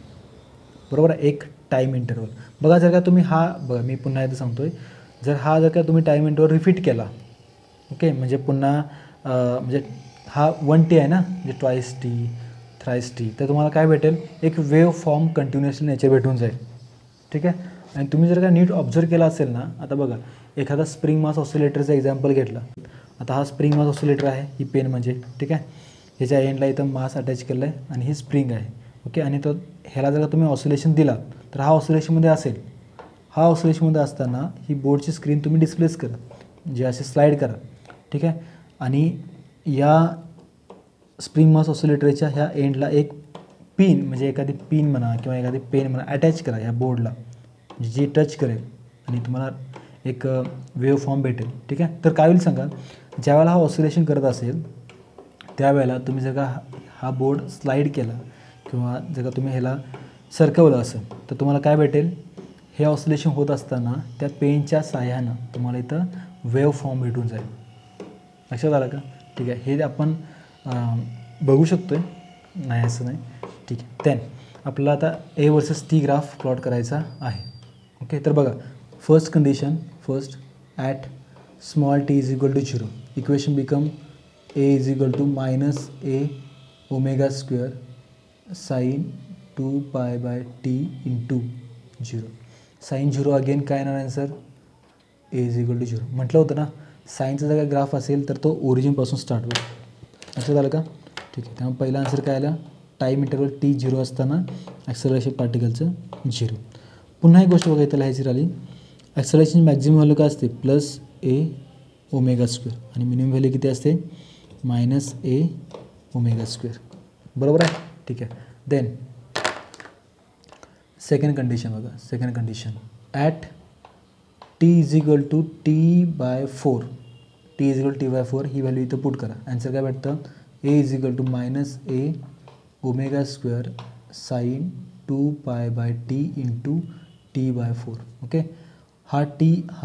बरोबर आहे. एक टाईम इंटरवल. बघा, जर का तुम्ही बघा मी पुन्हा एकदा सांगतो आहे, जर का तुम्ही टाईम इंटरवल रिपीट केला, ओके, म्हणजे पुन्हा म्हणजे हा 1t आहे ना, म्हणजे ट्वाईस टी थ्राईस टी, तर तुम्हाला काय भेटेल, एक वेव फॉर्म कंटिन्युअसली नेचर भेटून जाईल. ठीक आहे. आणि तुम्ही जर का नीट ऑब्झर्व केला असेल ना, आता बघा एखादा स्प्रिंग मास ऑसिलेटरचा एक्झाम्पल घेतला. आता हा स्प्रिंग मास ऑसिलेटर आहे, ही पेन म्हणजे. ठीक आहे. ह्याच्या एंडला इथं मास अटॅच केलं आहे आणि ही स्प्रिंग आहे. ओके. आणि तो ह्याला जर का तुम्ही ऑसिलेशन दिला तर हा ऑसिलेशनमध्ये असेल. हा ऑसिलेशनमध्ये असताना ही बोर्डची स्क्रीन तुम्ही डिस्प्लेस करा, जे असे स्लाईड करा. ठीक आहे. आणि या स्प्रिंग मास ऑसिलेटरच्या ह्या एंडला एक पिन, म्हणजे एखादी पिन म्हणा किंवा एखादी पेन म्हणा, अटॅच करा ह्या बोर्डला, जी टच करेल आणि तुम्हाला एक वेव फॉर्म भेटेल. ठीक आहे. तर काय होईल सांगा, ज्यावेळेला हा ऑसिलेशन करत असेल त्यावेळेला तुम्ही जर का हा बोर्ड स्लाईड केला किंवा जर का तुम्ही ह्याला सरकवलं असेल तर तुम्हाला काय भेटेल, हे ऑसिलेशन होत असताना त्या पेनच्या साह्यानं तुम्हाला इथं वेव फॉर्म भेटून जाईल. लक्षात आलं का. ठीक आहे. हे आपण बघू शकतो आहे, नाही असं नाही. ठीक आहे. देन आपल्याला आता a versus t graph plot करायचा आहे. ओके. तर बघा, first condition, first at small T is equal to 0, equation become a is equal to minus A omega square sine 2π/t into 0. Sine 0 again काय येणार answer a is equal to 0. म्हटलं होतं ना साईनचा जर का ग्राफ असेल तर तो ओरिजिनपासून स्टार्ट होईल. असं झालं का? ठीक आहे. त्यामुळे पहिला आन्सर काय आला टाईम इंटरवल टी 0 असताना ॲक्सेलरेशन पार्टिकलचं 0. पुन्हा एक गोष्ट बघा इथं लिहायची राहिली. ॲक्सेलरेशन मॅक्झिमम व्हॅल्यू काय असते प्लस ए ओमेगा स्क्वेअर आणि मिनिमम व्हॅल्यू किती असते मायनस ए ओमेगा स्क्वेअर. बरोबर आहे? ठीक आहे. देन सेकंड कंडिशन बघा. Second condition at T is equal to t by 4 t is equal t by 4 ही व्हॅल्यू इथं पुट करा. आन्सर काय भेटतं a is equal to minus A omega square sine 2 pi by T into T by 4. Okay. हा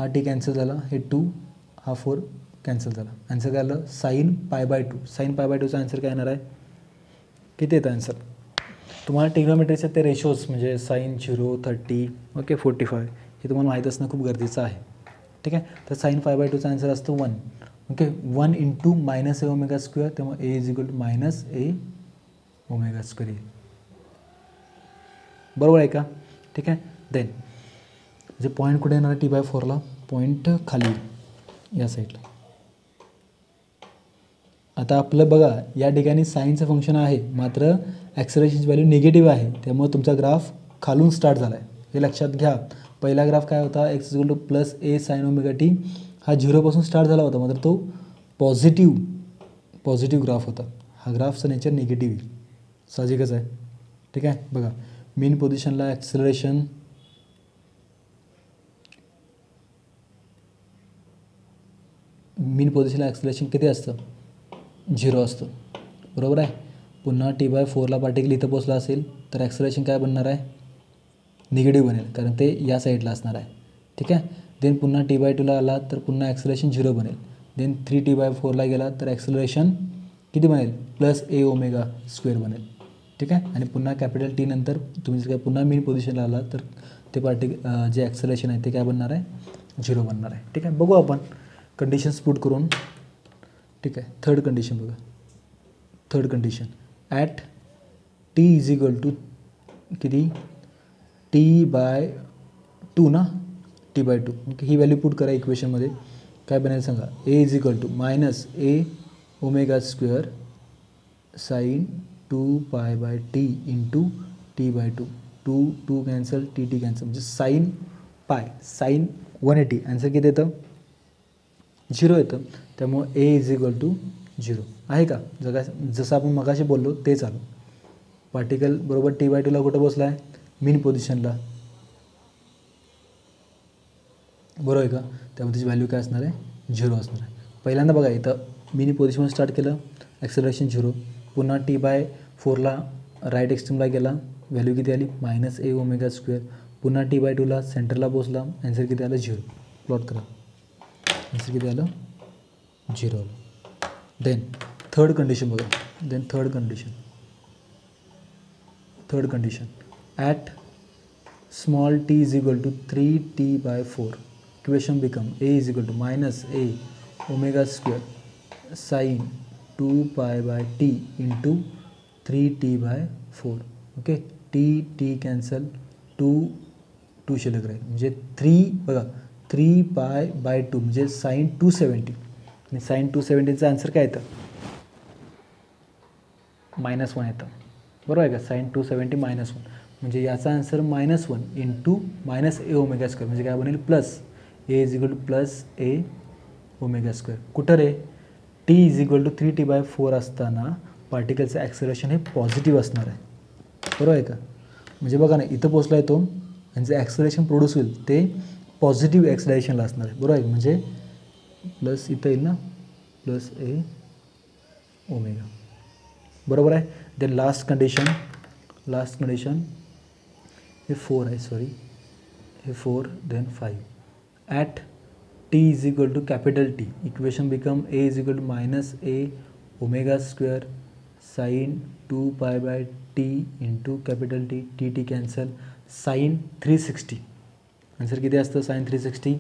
t cancel झाला, हे 2 हा 4 cancel झाला. आन्सर काय आलं sine pi by 2. Sine pi by 2चा आन्सर काय येणार आहे किती येतं आन्सर. तुम्हाला ट्रिग्नोमेट्रीचे ते रेशोज म्हणजे साईन 0 30 ओके 45 हे तुम्हाला माहीत असणं खूप गरजेचं आहे. ठीक आहे. तर साईन पाय बाय 2चा आन्सर असतो 1. ओके. 1 इंटू मायनस ए ओमेगा स्क्वेअर त्यामुळे a is equal to minus A omega square येईल. बरोबर आहे का? ठीक आहे. देन जे पॉईंट कुठे येणार टी बाय 4ला पॉईंट खाली या साईडला. आता आपलं बघा या ठिकाणी साईनचं फंक्शन आहे मात्र ॲक्सेलरेशनची व्हॅल्यू निगेटिव्ह आहे त्यामुळे तुमचा ग्राफ खालून स्टार्ट झाला आहे हे लक्षात घ्या. पहिला ग्राफ काय होता x equal to plus A sine omega T हा 0पासून स्टार्ट झाला होता मात्र तो पॉझिटिव्ह ग्राफ होता. हा ग्राफचा नेचर निगेटिव्ह येईल साहजिकच आहे. ठीक आहे. बघा मेन पोझिशनला ॲक्सेलरेशन किती असतं 0 असतं. बरोबर आहे. पुन्हा टी बाय 4ला पार्टिकल इथं पोचला असेल तर ॲक्सेलरेशन काय बनणार आहे निगेटिव्ह बनेल कारण ते या साईडला असणार आहे. ठीक आहे. देन पुन्हा टी बाय 2ला आला तर पुन्हा ॲक्सेलरेशन 0 बनेल. देन 3 टी बाय 4ला गेला तर ॲक्सेलरेशन किती बनेल प्लस ए ओमेगा स्क्वेअर बनेल. ठीक आहे. आणि पुन्हा कॅपिटल टी नंतर तुम्ही जर काय पुन्हा मेन पोझिशनला आला तर ते जे ॲक्सेलरेशन आहे ते काय बनणार आहे 0 बनणार आहे. ठीक आहे. बघू आपण कंडिशन्स पुट करून. ठीक आहे. थर्ड कंडिशन बघा. Third condition at T is equal to किती टी बाय 2 ना टी बाय 2 ओके. ही व्हॅल्यू पुट करा इक्वेशनमध्ये. काय बनेल सांगा a is equal to minus A omega square sine 2 pi by T into T by 2 2 cancel t cancel म्हणजे sine pi sine 180 answer किती येतं 0 येतं. त्यामुळं ए इज इक्वल टू 0 आहे का. जसं आपण मगाशी बोललो तेच आलं. पार्टिकल बरोबर टी बाय 2ला कुठं बसला आहे मेन पोझिशनला. बरोबर आहे का. त्यामुळे त्याची व्हॅल्यू काय असणार आहे 0 असणार आहे. पहिल्यांदा बघा इथं मिनी पोझिशन स्टार्ट केलं ॲक्सेलरेशन 0. पुन्हा टी बाय 4ला राईट एक्स्ट्रीमला गेला व्हॅल्यू किती आली मायनस ए ओमेगा स्क्वेअर. पुन्हा टी बाय 2ला सेंटरला पोचला आन्सर किती आलं 0. प्लॉट करा आन्सर किती आलं 0 आलं. देन थर्ड कंडिशन बघा. Then third condition at small T is equal to 3t by 4 equation become a is equal to minus A omega square sine 2 pi by T into 3t by 4. Okay. T cancel 2 शिल्लक राहील म्हणजे 3 बघा 3 पाय by 2 म्हणजे sine 270 आणि sine 270चा answer काय येतं -1 येतं. बरोबर आहे का. साईन 270 -1 म्हणजे याचा आन्सर -1 इंटू मायनस ए ओमेगा स्क्वेअर म्हणजे काय बनेल plus a is equal to plus A omega square. कुठं रे t is equal to 3t by 4 असताना पार्टिकलचं ॲक्सेलरेशन हे पॉझिटिव्ह असणार आहे. बरोबर आहे का. म्हणजे बघा ना इथं पोचला आहे तो आणि जे ॲक्सेलरेशन प्रोड्यूस होईल ते पॉझिटिव्ह ॲक्सेलरेशनला असणार आहे. बरोबर आहे. म्हणजे प्लस इथं येईल ना प्लस ए ओमेगा. बरोबर आहे. देन लास्ट कंडिशन हे 4 आहे सॉरी हे 4 then 5 at T is equal to capital T equation become a is equal to minus A omega square sine 2 pi by T into capital T cancel sine 360 answer किती असतं sine 360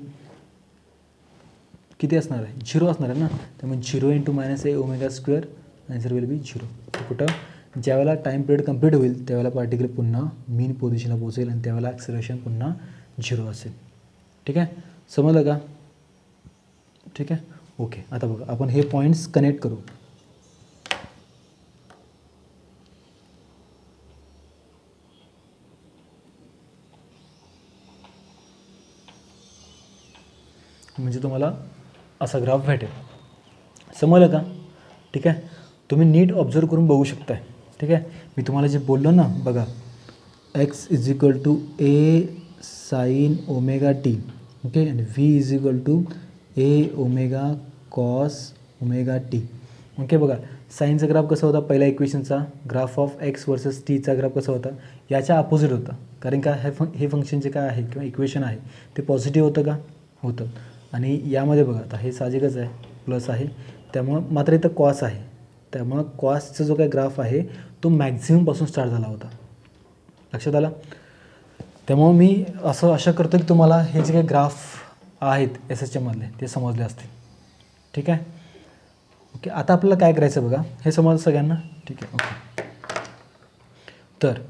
किती असणार आहे 0 असणार आहे ना. त्यामुळे 0 into minus A omega square answer will be 0. कुठं ज्यावेळेला टाईम पिरियड कंप्लीट होईल त्यावेळेला पार्टिकल पुन्हा मीन पोझिशनला पोहोचेल आणि त्यावेळेला ॲक्सेलरेशन पुन्हा 0 असेल. ठीक आहे, समजलं का? ठीक आहे, ओके. आता बघा आपण हे पॉईंट्स कनेक्ट करू. म्हणजे तुम्हाला असा ग्राफ भेटेल. समजलं का? ठीक आहे, तुम्ही नीट ऑब्झर्व करून बघू शकताय. ठीक आहे, मी तुम्हाला जे बोललो ना बघा, x is equal to A sine omega t. Okay, आणि v is equal to A omega cos omega t. Okay, बघा साईनचा ग्राफ कसा होता, पहिल्या इक्वेशनचा ग्राफ ऑफ एक्स वर्सेस टीचा ग्राफ कसा होता, याच्या अपोजिट होता. कारण का हे फंक्शन जे काय आहे किंवा इक्वेशन आहे ते पॉझिटिव्ह होतं का, होतं. आणि यामध्ये बघा आता हे साहजिकच आहे, प्लस आहे, त्यामुळं मात्र इथं कॉस आहे, त्यामुळं कॉसचा जो काही ग्राफ आहे तो मॅक्झिममपासून स्टार्ट झाला होता. लक्षात आला? त्यामुळं मी आशा करतो की तुम्हाला हे जे काही ग्राफ आहेत SHMमधले ते समजले असतील. ठीक आहे, ओके. आता आपल्याला काय करायचं बघा, हे समजलं सगळ्यांना? ठीक आहे, ओके. तर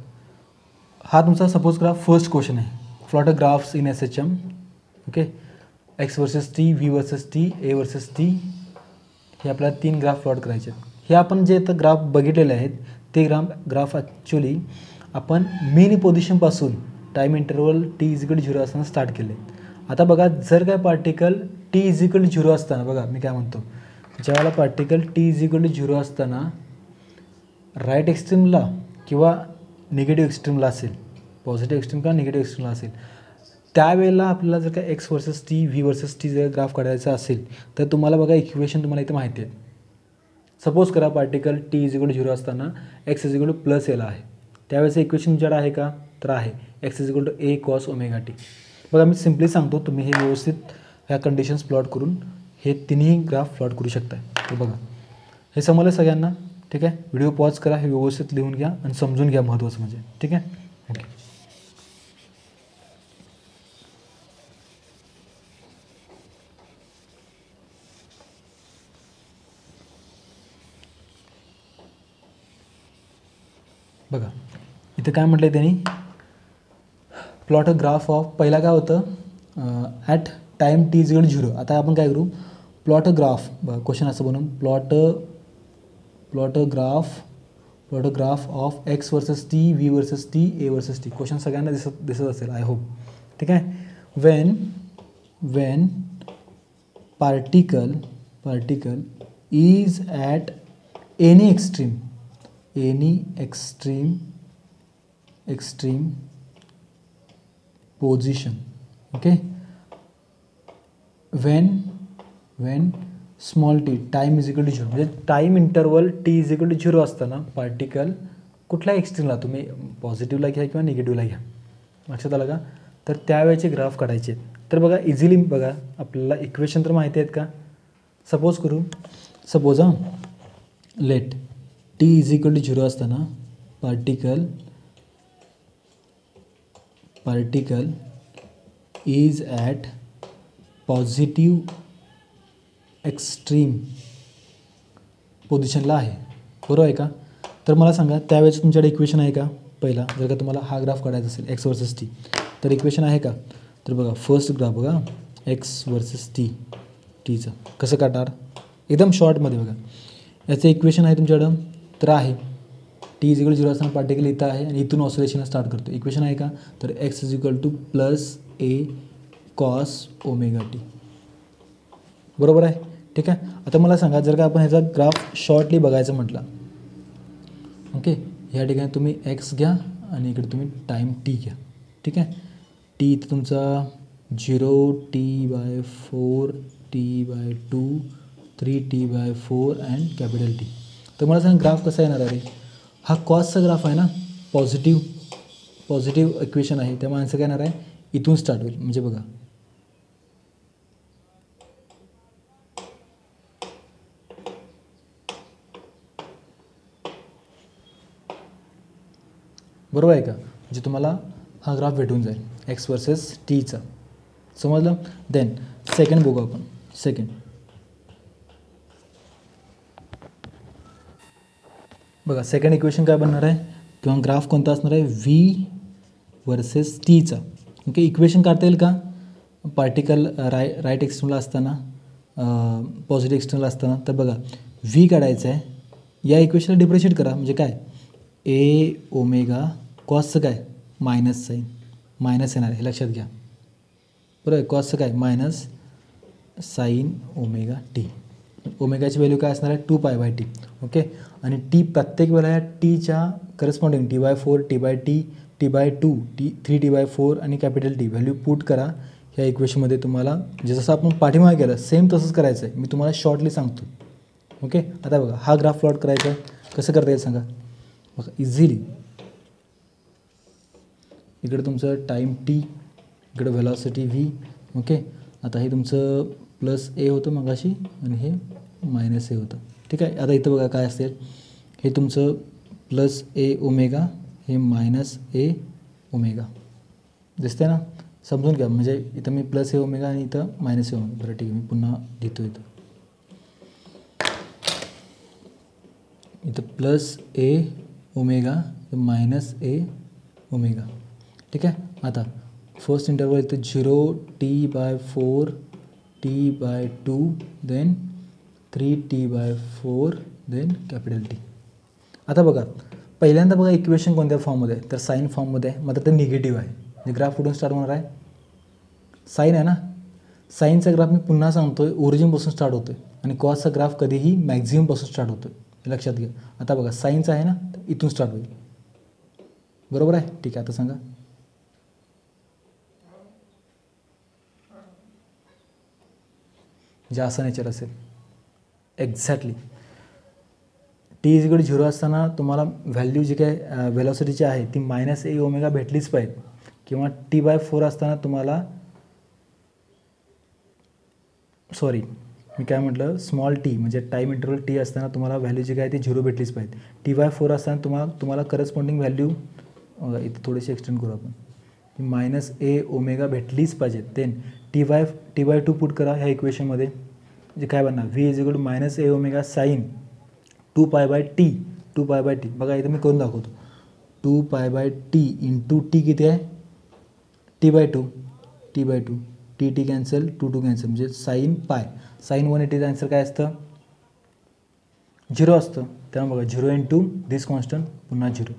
हा तुमचा सपोज ग्राफ फर्स्ट क्वेश्चन आहे, plot a graphs in SHM. Okay, x versus t, v versus t, a versus T, हे आपल्याला 3 ग्राफ प्लॉट करायचे. हे आपण जे आता ग्राफ बघितलेले आहेत ते ग्राफ ॲक्च्युली आपण मेन पोझिशनपासून time interval t is equal to 0 असताना स्टार्ट केले. आता बघा, जर काय particle T is equal to 0 असताना, बघा मी काय म्हणतो, ज्यावेळेला particle T is equal to 0 असताना राईट एक्स्ट्रीमला किंवा निगेटिव्ह एक्स्ट्रीमला असेल, पॉझिटिव्ह एक्स्ट्रीम किंवा निगेटिव्ह एक्स्ट्रीमला असेल, त्यावेळेला आपल्याला जर काय x versus t, v versus T जर ग्राफ काढायचा असेल तर तुम्हाला बघा इक्वेशन तुम्हाला इथे माहिती आहे. सपोज करा particle T is equal to 0 असताना x is equal to plus L आहे, त्यावेळेचं इक्वेशन तुमच्याकडे आहे का, तर आहे, x is equal to a cos omega t. बघा मी सिम्पली सांगतो, तुम्ही हे व्यवस्थित ह्या कंडिशन्स प्लॉट करून हे तिन्ही ग्राफ प्लॉट करू शकता. तर बघा हे समजलं सगळ्यांना? ठीक आहे, व्हिडिओ पॉज करा, हे व्यवस्थित लिहून घ्या आणि समजून घ्या, महत्त्वाचं म्हणजे. ठीक आहे, ओके. बघा इथं काय म्हटलं आहे त्यांनी, प्लॉट अ ग्राफ ऑफ, पहिला काय होतं at time T is equal to 0. आता आपण काय करू, प्लॉट अ ग्राफ, बघा क्वेश्चन असं बनवून, plot a graph of x versus t, v versus t, a versus t. Question सगळ्यांना दिसत असेल आय होप. ठीक आहे, when particle is at any extreme position. Okay, when small t, time is equal to 0, म्हणजे time interval t is equal to 0 असताना particle कुठल्या एक्स्ट्रीमला, तुम्ही पॉझिटिव्हला घ्या किंवा निगेटिव्हला घ्या, लक्षात आलं का, तर त्यावेळेचे ग्राफ काढायचे. तर बघा इझिली बघा, आपल्याला इक्वेशन तर माहिती आहेत का. Suppose let t is equal to 0 असताना particle is at positive extreme पोझिशनला आहे, बरोबर आहे का. तर मला सांगा त्यावेळेस तुमच्याकडे इक्वेशन आहे का. पहिला जर का तुम्हाला हा ग्राफ काढायचा असेल एक्स वर्सेस टी, तर इक्वेशन आहे का. तर बघा फर्स्ट ग्राफ बघा, एक्स वर्सेस टीचं कसं काढणार, एकदम शॉर्टमध्ये बघा. याचं इक्वेशन आहे तुमच्याकडं, तर आहे टी इज इक्वल टू 0 असताना पार्टिकल इथं आहे आणि इथून ऑसिलेशन स्टार्ट करतो. इक्वेशन आहे का, तर x is equal to plus A cos omega t, बरोबर आहे. ठीक आहे, आता मला सांगा जर का आपण ह्याचा ग्राफ शॉर्टली बघायचं म्हटलं, ओके, या ठिकाणी तुम्ही एक्स घ्या आणि इकडे तुम्ही टाईम टी घ्या. ठीक आहे, टी इथं तुमचा 0, t/4, t/2, 3t/4 and capital T. तर मला सांगा ग्राफ कसा येणार आहे. हा कॉसचा ग्राफ आहे ना, पॉझिटिव्ह इक्वेशन आहे, त्यामुळे आन्सर काय येणार आहे, इथून स्टार्ट होईल. म्हणजे बघा बरोबर आहे का, म्हणजे तुम्हाला हा ग्राफ भेटून जाईल एक्स वर्सेस टीचा. समजलं. देन सेकंड बघू आपण. सेकंड बघा, सेकंड इक्वेशन काय बनणार आहे किंवा ग्राफ कोणता असणार आहे, व्ही वर्सेस टीचा. ओके, इक्वेशन काढता येईल का पार्टिकल राईट एक्सटर्नल असताना, पॉझिटिव्ह एक्सटर्नल असताना? तर बघा व्ही काढायचं आहे, या इक्वेशनला डिफरन्शिएट करा, म्हणजे काय ए ओमेगा कॉसचं काय मायनस साईन, मायनस येणार हे लक्षात घ्या, बरोबर आहे. कॉसचं काय मायनस साईन ओमेगा टी, ओमेगाची व्हॅल्यू काय असणार आहे 2π/t. ओके, आणि टी प्रत्येक वेळेला या टीच्या corresponding T/4, T/t, T/2, 3T/4 आणि कॅपिटल टी व्हॅल्यू पुट करा ह्या इक्वेशनमध्ये. तुम्हाला जसं आपण पाठीमागे केलं सेम तसंच करायचं आहे, मी तुम्हाला शॉर्टली सांगतो. ओके, आता बघा हा ग्राफ प्लॉट करायचा आहे, कसं करता येईल सांगा बघा इझिली. इकडे तुमचं टाईम टी, इकडे व्हेलॉसिटी व्ही. ओके, आता हे तुमचं प्लस ए होतं मगाशी आणि हे मायनस ए होतं. ठीक आहे, आता इथं बघा काय असेल, हे तुमचं प्लस ए ओमेगा, हे मायनस ए ओमेगा, दिसतंय ना? समजून घ्या, म्हणजे इथं मी प्लस ए ओमेगा आणि इथं मायनस ए ओमेगा. बरं ठीक आहे, मी पुन्हा लिहितो इथं प्लस ए ओमेगा मायनस ए ओमेगा. ठीक आहे, आता फर्स्ट इंटरवल इथं 0T/4, T/2, then 3T/4, then capital T. आता बघा पहिल्यांदा बघा इक्वेशन कोणत्या फॉर्ममध्ये आहे, तर साईन फॉर्ममध्ये आहे, मात्र ते निगेटिव्ह आहे. म्हणजे ग्राफ कुठून स्टार्ट होणार आहे, साईन आहे ना. साईनचा ग्राफ मी पुन्हा सांगतोय ओरिजिनपासून स्टार्ट होतोय, आणि कॉसचा ग्राफ कधीही मॅक्झिममपासून स्टार्ट होतोय, हे लक्षात घ्या. आता बघा साईनचा आहे ना, तर इथून स्टार्ट होईल, बरोबर आहे. ठीक आहे, आता सांगा जे असं नेचर असेल एक्झॅक्टली. T=0 असताना तुम्हाला व्हॅल्यू जी काय व्हेलॉसिटीची आहे ती मायनस ए ओमेगा भेटलीच पाहिजे, किंवा T/4 असताना तुम्हाला, सॉरी मी काय म्हटलं, स्मॉल टी म्हणजे टाईम इंटरवल टी असताना तुम्हाला व्हॅल्यू जी काय ती 0 भेटलीच पाहिजे. T/4 असताना तुम्हाला करस्पॉन्डिंग व्हॅल्यू इथे थोडीशी एक्सटेंड करू आपण, मायनस ए ओमेगा भेटलीच पाहिजे. देन T/2 पुट करा ह्या इक्वेशनमध्ये, जे काय बनणार V मायनस ए ओमेगा साईन 2π/t, 2π/t. बघा इथं मी करून दाखवतो, 2π/t इंटू टी किती आहे T/2, T/2, T cancel, 2 cancel, म्हणजे साईन पाय. साईन 180चं आन्सर काय असतं 0 असतं. त्यामुळे बघा 0 इंटू दिस कॉन्स्टंट पुन्हा 0.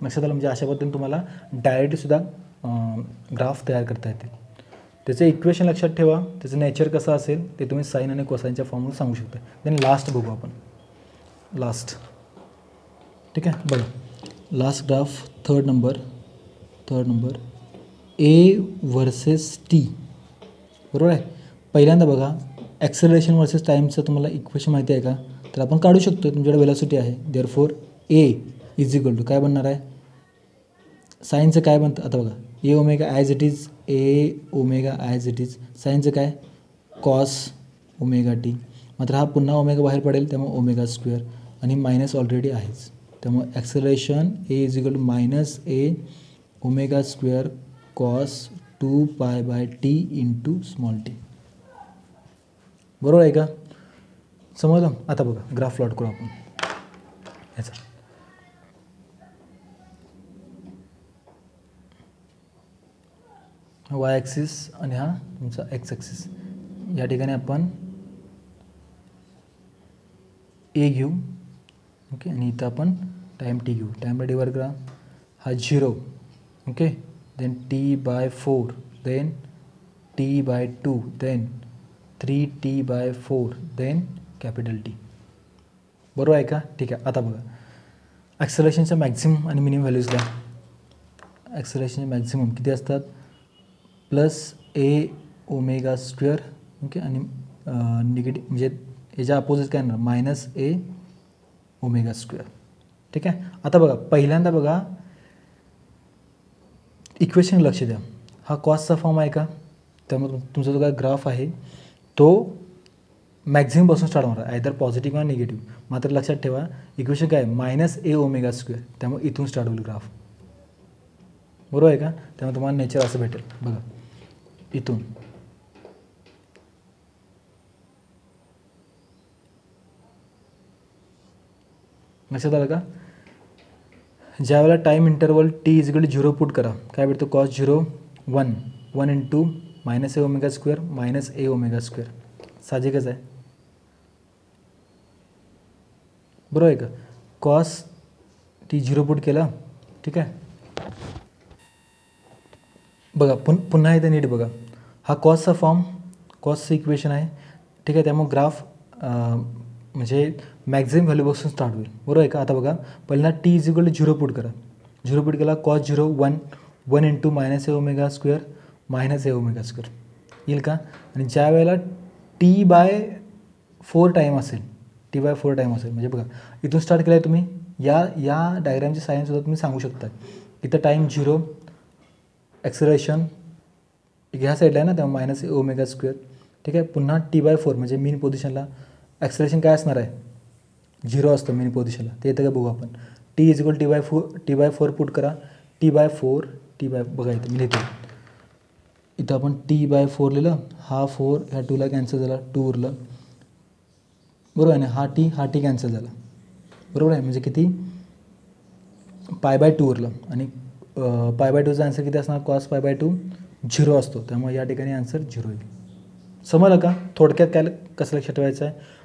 लक्षात आलं, म्हणजे अशा पद्धतीने तुम्हाला डायरेक्टसुद्धा ग्राफ तयार करता येते. त्याचं इक्वेशन लक्षात ठेवा, त्याचं नेचर कसं असेल ते तुम्ही साईन आणि कोसाईनच्या फॉर्मवर सांगू शकता. देन लास्ट बघू आपण, लास्ट. ठीक आहे, बघा last graph third number a versus t, बरोबर आहे. पहिल्यांदा बघा ॲक्सेलरेशन वर्सेस टाईमचं तुम्हाला इक्वेशन माहिती आहे का, तर आपण काढू शकतो. तुमच्याकडे वेलॉसिटी आहे, देअरफॉर A काय बनणार आहे, साईनचं काय बनतं, आता बघा a omega as it is, a omega as it is, साईनचं काय कॉस ओमेगा टी, मात्र हा पुन्हा ओमेगा बाहेर पडेल, त्यामुळे ओमेगा स्क्वेअर, आणि मायनस ऑलरेडी आहेच. त्यामुळे acceleration A minus A omega square cos 2π/t into small T, बरोबर आहे का, समजलं. आता बघा ग्राफ प्लॉट करू आपण याचा. वाय ॲक्सिस आणि हा तुमचा एक्स ॲक्सिस. या ठिकाणी आपण ए घेऊ, ओके, आणि इथं आपण टाईम टी घेऊ. टाईमला डिवाइड करा, हा 0, okay, then T/4, then T/2, then 3T/4, then capital T, बरोबर आहे का. ठीक आहे, आता बघा ॲक्सेलरेशनच्या मॅक्झिमम आणि मिनिमम व्हॅल्यूज द्या. ॲक्सेलरेशनचे मॅक्झिमम किती असतात, प्लस ए ओमेगा स्क्वेअर, ओके, आणि निगेटिव्ह म्हणजे याच्या अपोजिट काय येणार मायनस ए ओमेगा स्क्वेअर. ठीक आहे, आता बघा पहिल्यांदा बघा इक्वेशन लक्ष द्या, हा कॉसचा फॉर्म आहे का, त्यामुळे तुमचा जो काय ग्राफ आहे तो मॅक्झिममपासून स्टार्ट होणार आहे, आयदर पॉझिटिव्ह किंवा निगेटिव्ह. मात्र लक्षात ठेवा इक्वेशन काय मायनस ए ओमेगा स्क्वेअर, त्यामुळे इथून स्टार्ट होईल ग्राफ, बरोबर आहे का. त्यामुळे तुम्हाला नेचर असं भेटेल बघा इथून, लक्षात आलं का. ज्यावेळेला time interval T is equal to 0 put करा, काय भेटतं कॉस 0 1 1 इंटू मायनस ए ओमेगा स्क्वेअर मायनस ए ओमेगा स्क्वेअर. साहजिकच आहे, बरोबर आहे का. कॉस टी 0 पुट केला, ठीक आहे. बघा पुन्हा इथे नीट बघा, हा कॉसचा फॉर्म, कॉसचं इक्वेशन आहे, ठीक आहे. त्यामुळे ग्राफ म्हणजे मॅक्झिमम व्हॅल्यूपासून स्टार्ट होईल, बरोबर आहे का. आता बघा पहिल्यांदा टी इजिकल टू 0 पुट करा, 0 पुट केला कॉस 0 1 1 इंटू मायनस ए ओमेगा स्क्वेअर मायनस ए ओमेगा स्क्वेअर येईल का. आणि ज्या वेळेला टी बाय 4 टाईम असेल, टी बाय 4 टाईम असेल, म्हणजे बघा इथून स्टार्ट केलं आहे तुम्ही, या डायग्रामची सायन्ससुद्धा तुम्ही सांगू शकता. इथं टाईम 0, ॲक्सलरेशन ह्या साईडला आहे ना, तेव्हा मायनस ए ओमेगा स्क्वेअर, ठीक आहे. पुन्हा टी बाय 4 म्हणजे मीन पोझिशनला ॲक्सलरेशन काय असणार आहे, 0 असतं मीन पोझिशनला, ते येतं का बघू आपण. टी इजिकल टी बाय 4 पुट करा, टी बाय 4 बघा इथं मी लिहितो, इथं आपण टी बाय 4 लिहिलं, हा 4 ह्या 2ला कॅन्सल झाला, 2 उरलं, बरोबर आहे ना. हा टी कॅन्सल झाला, बरोबर आहे. म्हणजे किती पाय बाय 2 उरलं, आणि पाय बाय 2चा आन्सर किती असणार, कॉस पाय बाय 2 0 असतो, त्यामुळे या ठिकाणी आन्सर 0 येईल. समजलं का. थोडक्यात काय कसं लक्षात ठेवायचं आहे,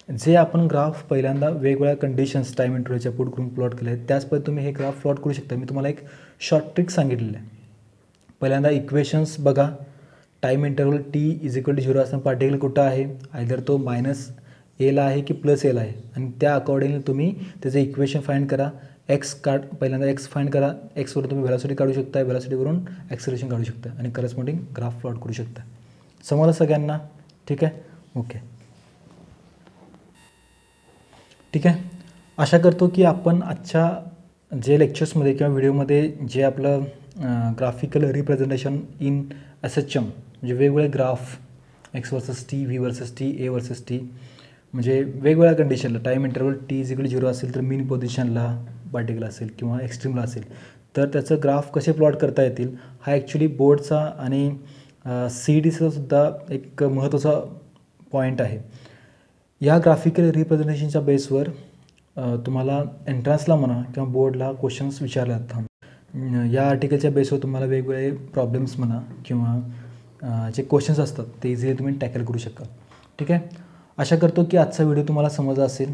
जे आपण ग्राफ पहिल्यांदा वेगवेगळ्या कंडिशन्स टाईम इंटरवलच्या पुट करून प्लॉट केले आहेत, त्याच पद्धतीने तुम्ही हे ग्राफ प्लॉट करू शकता. मी तुम्हाला एक शॉर्ट ट्रिक सांगितलेलं आहे. पहिल्यांदा इक्वेशन्स बघा, time interval T is equal to 0 असताना पार्टिकल कुठं आहे, आयदर तो मायनस एला आहे की प्लस एला आहे, आणि त्या अकॉर्डिंगली तुम्ही त्याचं इक्वेशन फाइंड करा. पहिल्यांदा एक्स फाइंड करा, एक्सवरून तुम्ही व्हेलॉसिटी काढू शकता, व्हेलॉसिटीवरून ॲक्सेलरेशन काढू शकता, आणि करस्पॉन्डिंग ग्राफ प्लॉट करू शकता. समजलं सगळ्यांना, ठीक आहे. ओके, ठीक आहे. आशा करतो की आपण आजच्या जे लेक्चर्समध्ये किंवा व्हिडिओमध्ये जे आपलं ग्राफिकल रिप्रेझेंटेशन इन SHM म्हणजे वेगवेगळे graph, x versus t, v versus t, a versus T, म्हणजे वेगवेगळ्या कंडिशनला टाईम इंटरवल टी इजिकल 0 असेल तर मीन पोझिशनला पार्टिकल असेल किंवा एक्स्ट्रीमला असेल तर त्याचं ग्राफ कसे प्लॉट करता येतील, हा ॲक्च्युली बोर्डचा आणि CETचा सुद्धा एक महत्त्वाचा पॉईंट आहे. या ग्राफिकल रिप्रेझेंटेशनच्या बेसवर तुम्हाला एंट्रन्सला म्हणा किंवा बोर्डला क्वेश्चन्स विचारले जातात. या आर्टिकलच्या बेसवर तुम्हाला वेगवेगळे प्रॉब्लेम्स म्हणा किंवा जे क्वेश्चन्स असतात ते इझिली तुम्ही टॅकल करू शकाल, ठीक आहे. आशा करतो की आजचा व्हिडिओ तुम्हाला समजला असेल,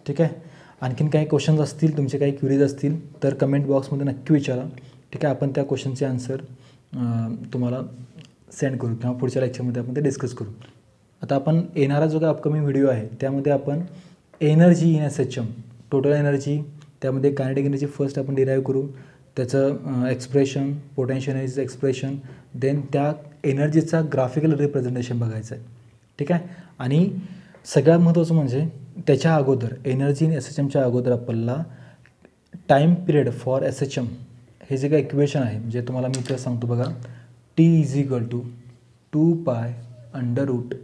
ठीक आहे. आणखीन काही क्वेश्चन्स असतील, तुमचे काही क्युरीज असतील तर कमेंट बॉक्समध्ये नक्की विचारा, ठीक आहे. आपण त्या क्वेश्चनचे आन्सर तुम्हाला सेंड करू किंवा पुढच्या लेक्चरमध्ये आपण ते डिस्कस करू. आता आपण येणारा जो काही अपकमिंग व्हिडिओ आहे त्यामध्ये आपण energy in SHM, total energy, त्यामध्ये कायनेटिक एनर्जी फर्स्ट आपण डिराईव्ह करू, त्याचं एक्सप्रेशन, पोटेन्शियल एनर्जीचं एक्सप्रेशन, देन त्या एनर्जीचा ग्राफिकल रिप्रेझेंटेशन बघायचं आहे, ठीक आहे. आणि सगळ्यात महत्त्वाचं म्हणजे त्याच्या अगोदर एनर्जी इन SHMच्या अगोदर आपल्याला टाईम पिरियड फॉर SHM हे जे काही इक्वेशन आहे, म्हणजे तुम्हाला मी इथं सांगतो बघा, T is equal to 2 pi under root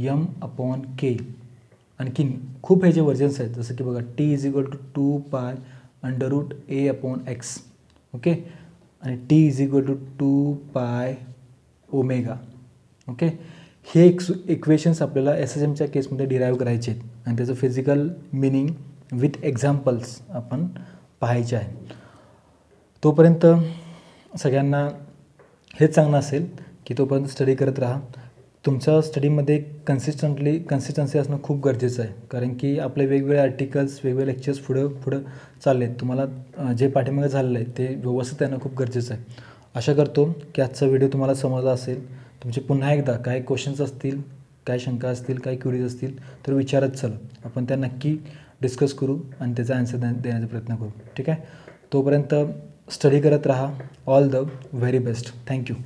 m upon k. आणखीन खूप ह्याचे वर्जन्स आहेत, जसं की बघा T is equal to 2 pi under root a upon x, okay. आणि t is equal to 2 pi omega, okay. हे इक्वेशन्स आपल्याला SHMच्या केसमध्ये डिराईव्ह करायचे आहेत आणि त्याचं फिजिकल मिनिंग विथ एक्झाम्पल्स आपण पाहायचे आहे. तोपर्यंत सगळ्यांना हेच सांगणं असेल की तोपर्यंत स्टडी करत राहा. तुमच्या स्टडीमध्ये कन्सिस्टन्सी असणं खूप गरजेचं आहे, कारण की आपले वेगवेगळे आर्टिकल्स, वेगवेगळे लेक्चर्स पुढं चालले आहेत. तुम्हाला जे पाठीमागे झालेलं आहे ते व्यवस्थित येणं खूप गरजेचं आहे. आशा करतो की आजचा व्हिडिओ तुम्हाला समजला असेल. तुमचे पुन्हा एकदा काय क्वेश्चन्स असतील, काय शंका असतील, काय क्युरीज असतील तर विचारत चला, आपण त्या नक्की डिस्कस करू आणि त्याचा आन्सर देण्याचा प्रयत्न करू, ठीक आहे. तोपर्यंत स्टडी करत राहा. All the very best. Thank you.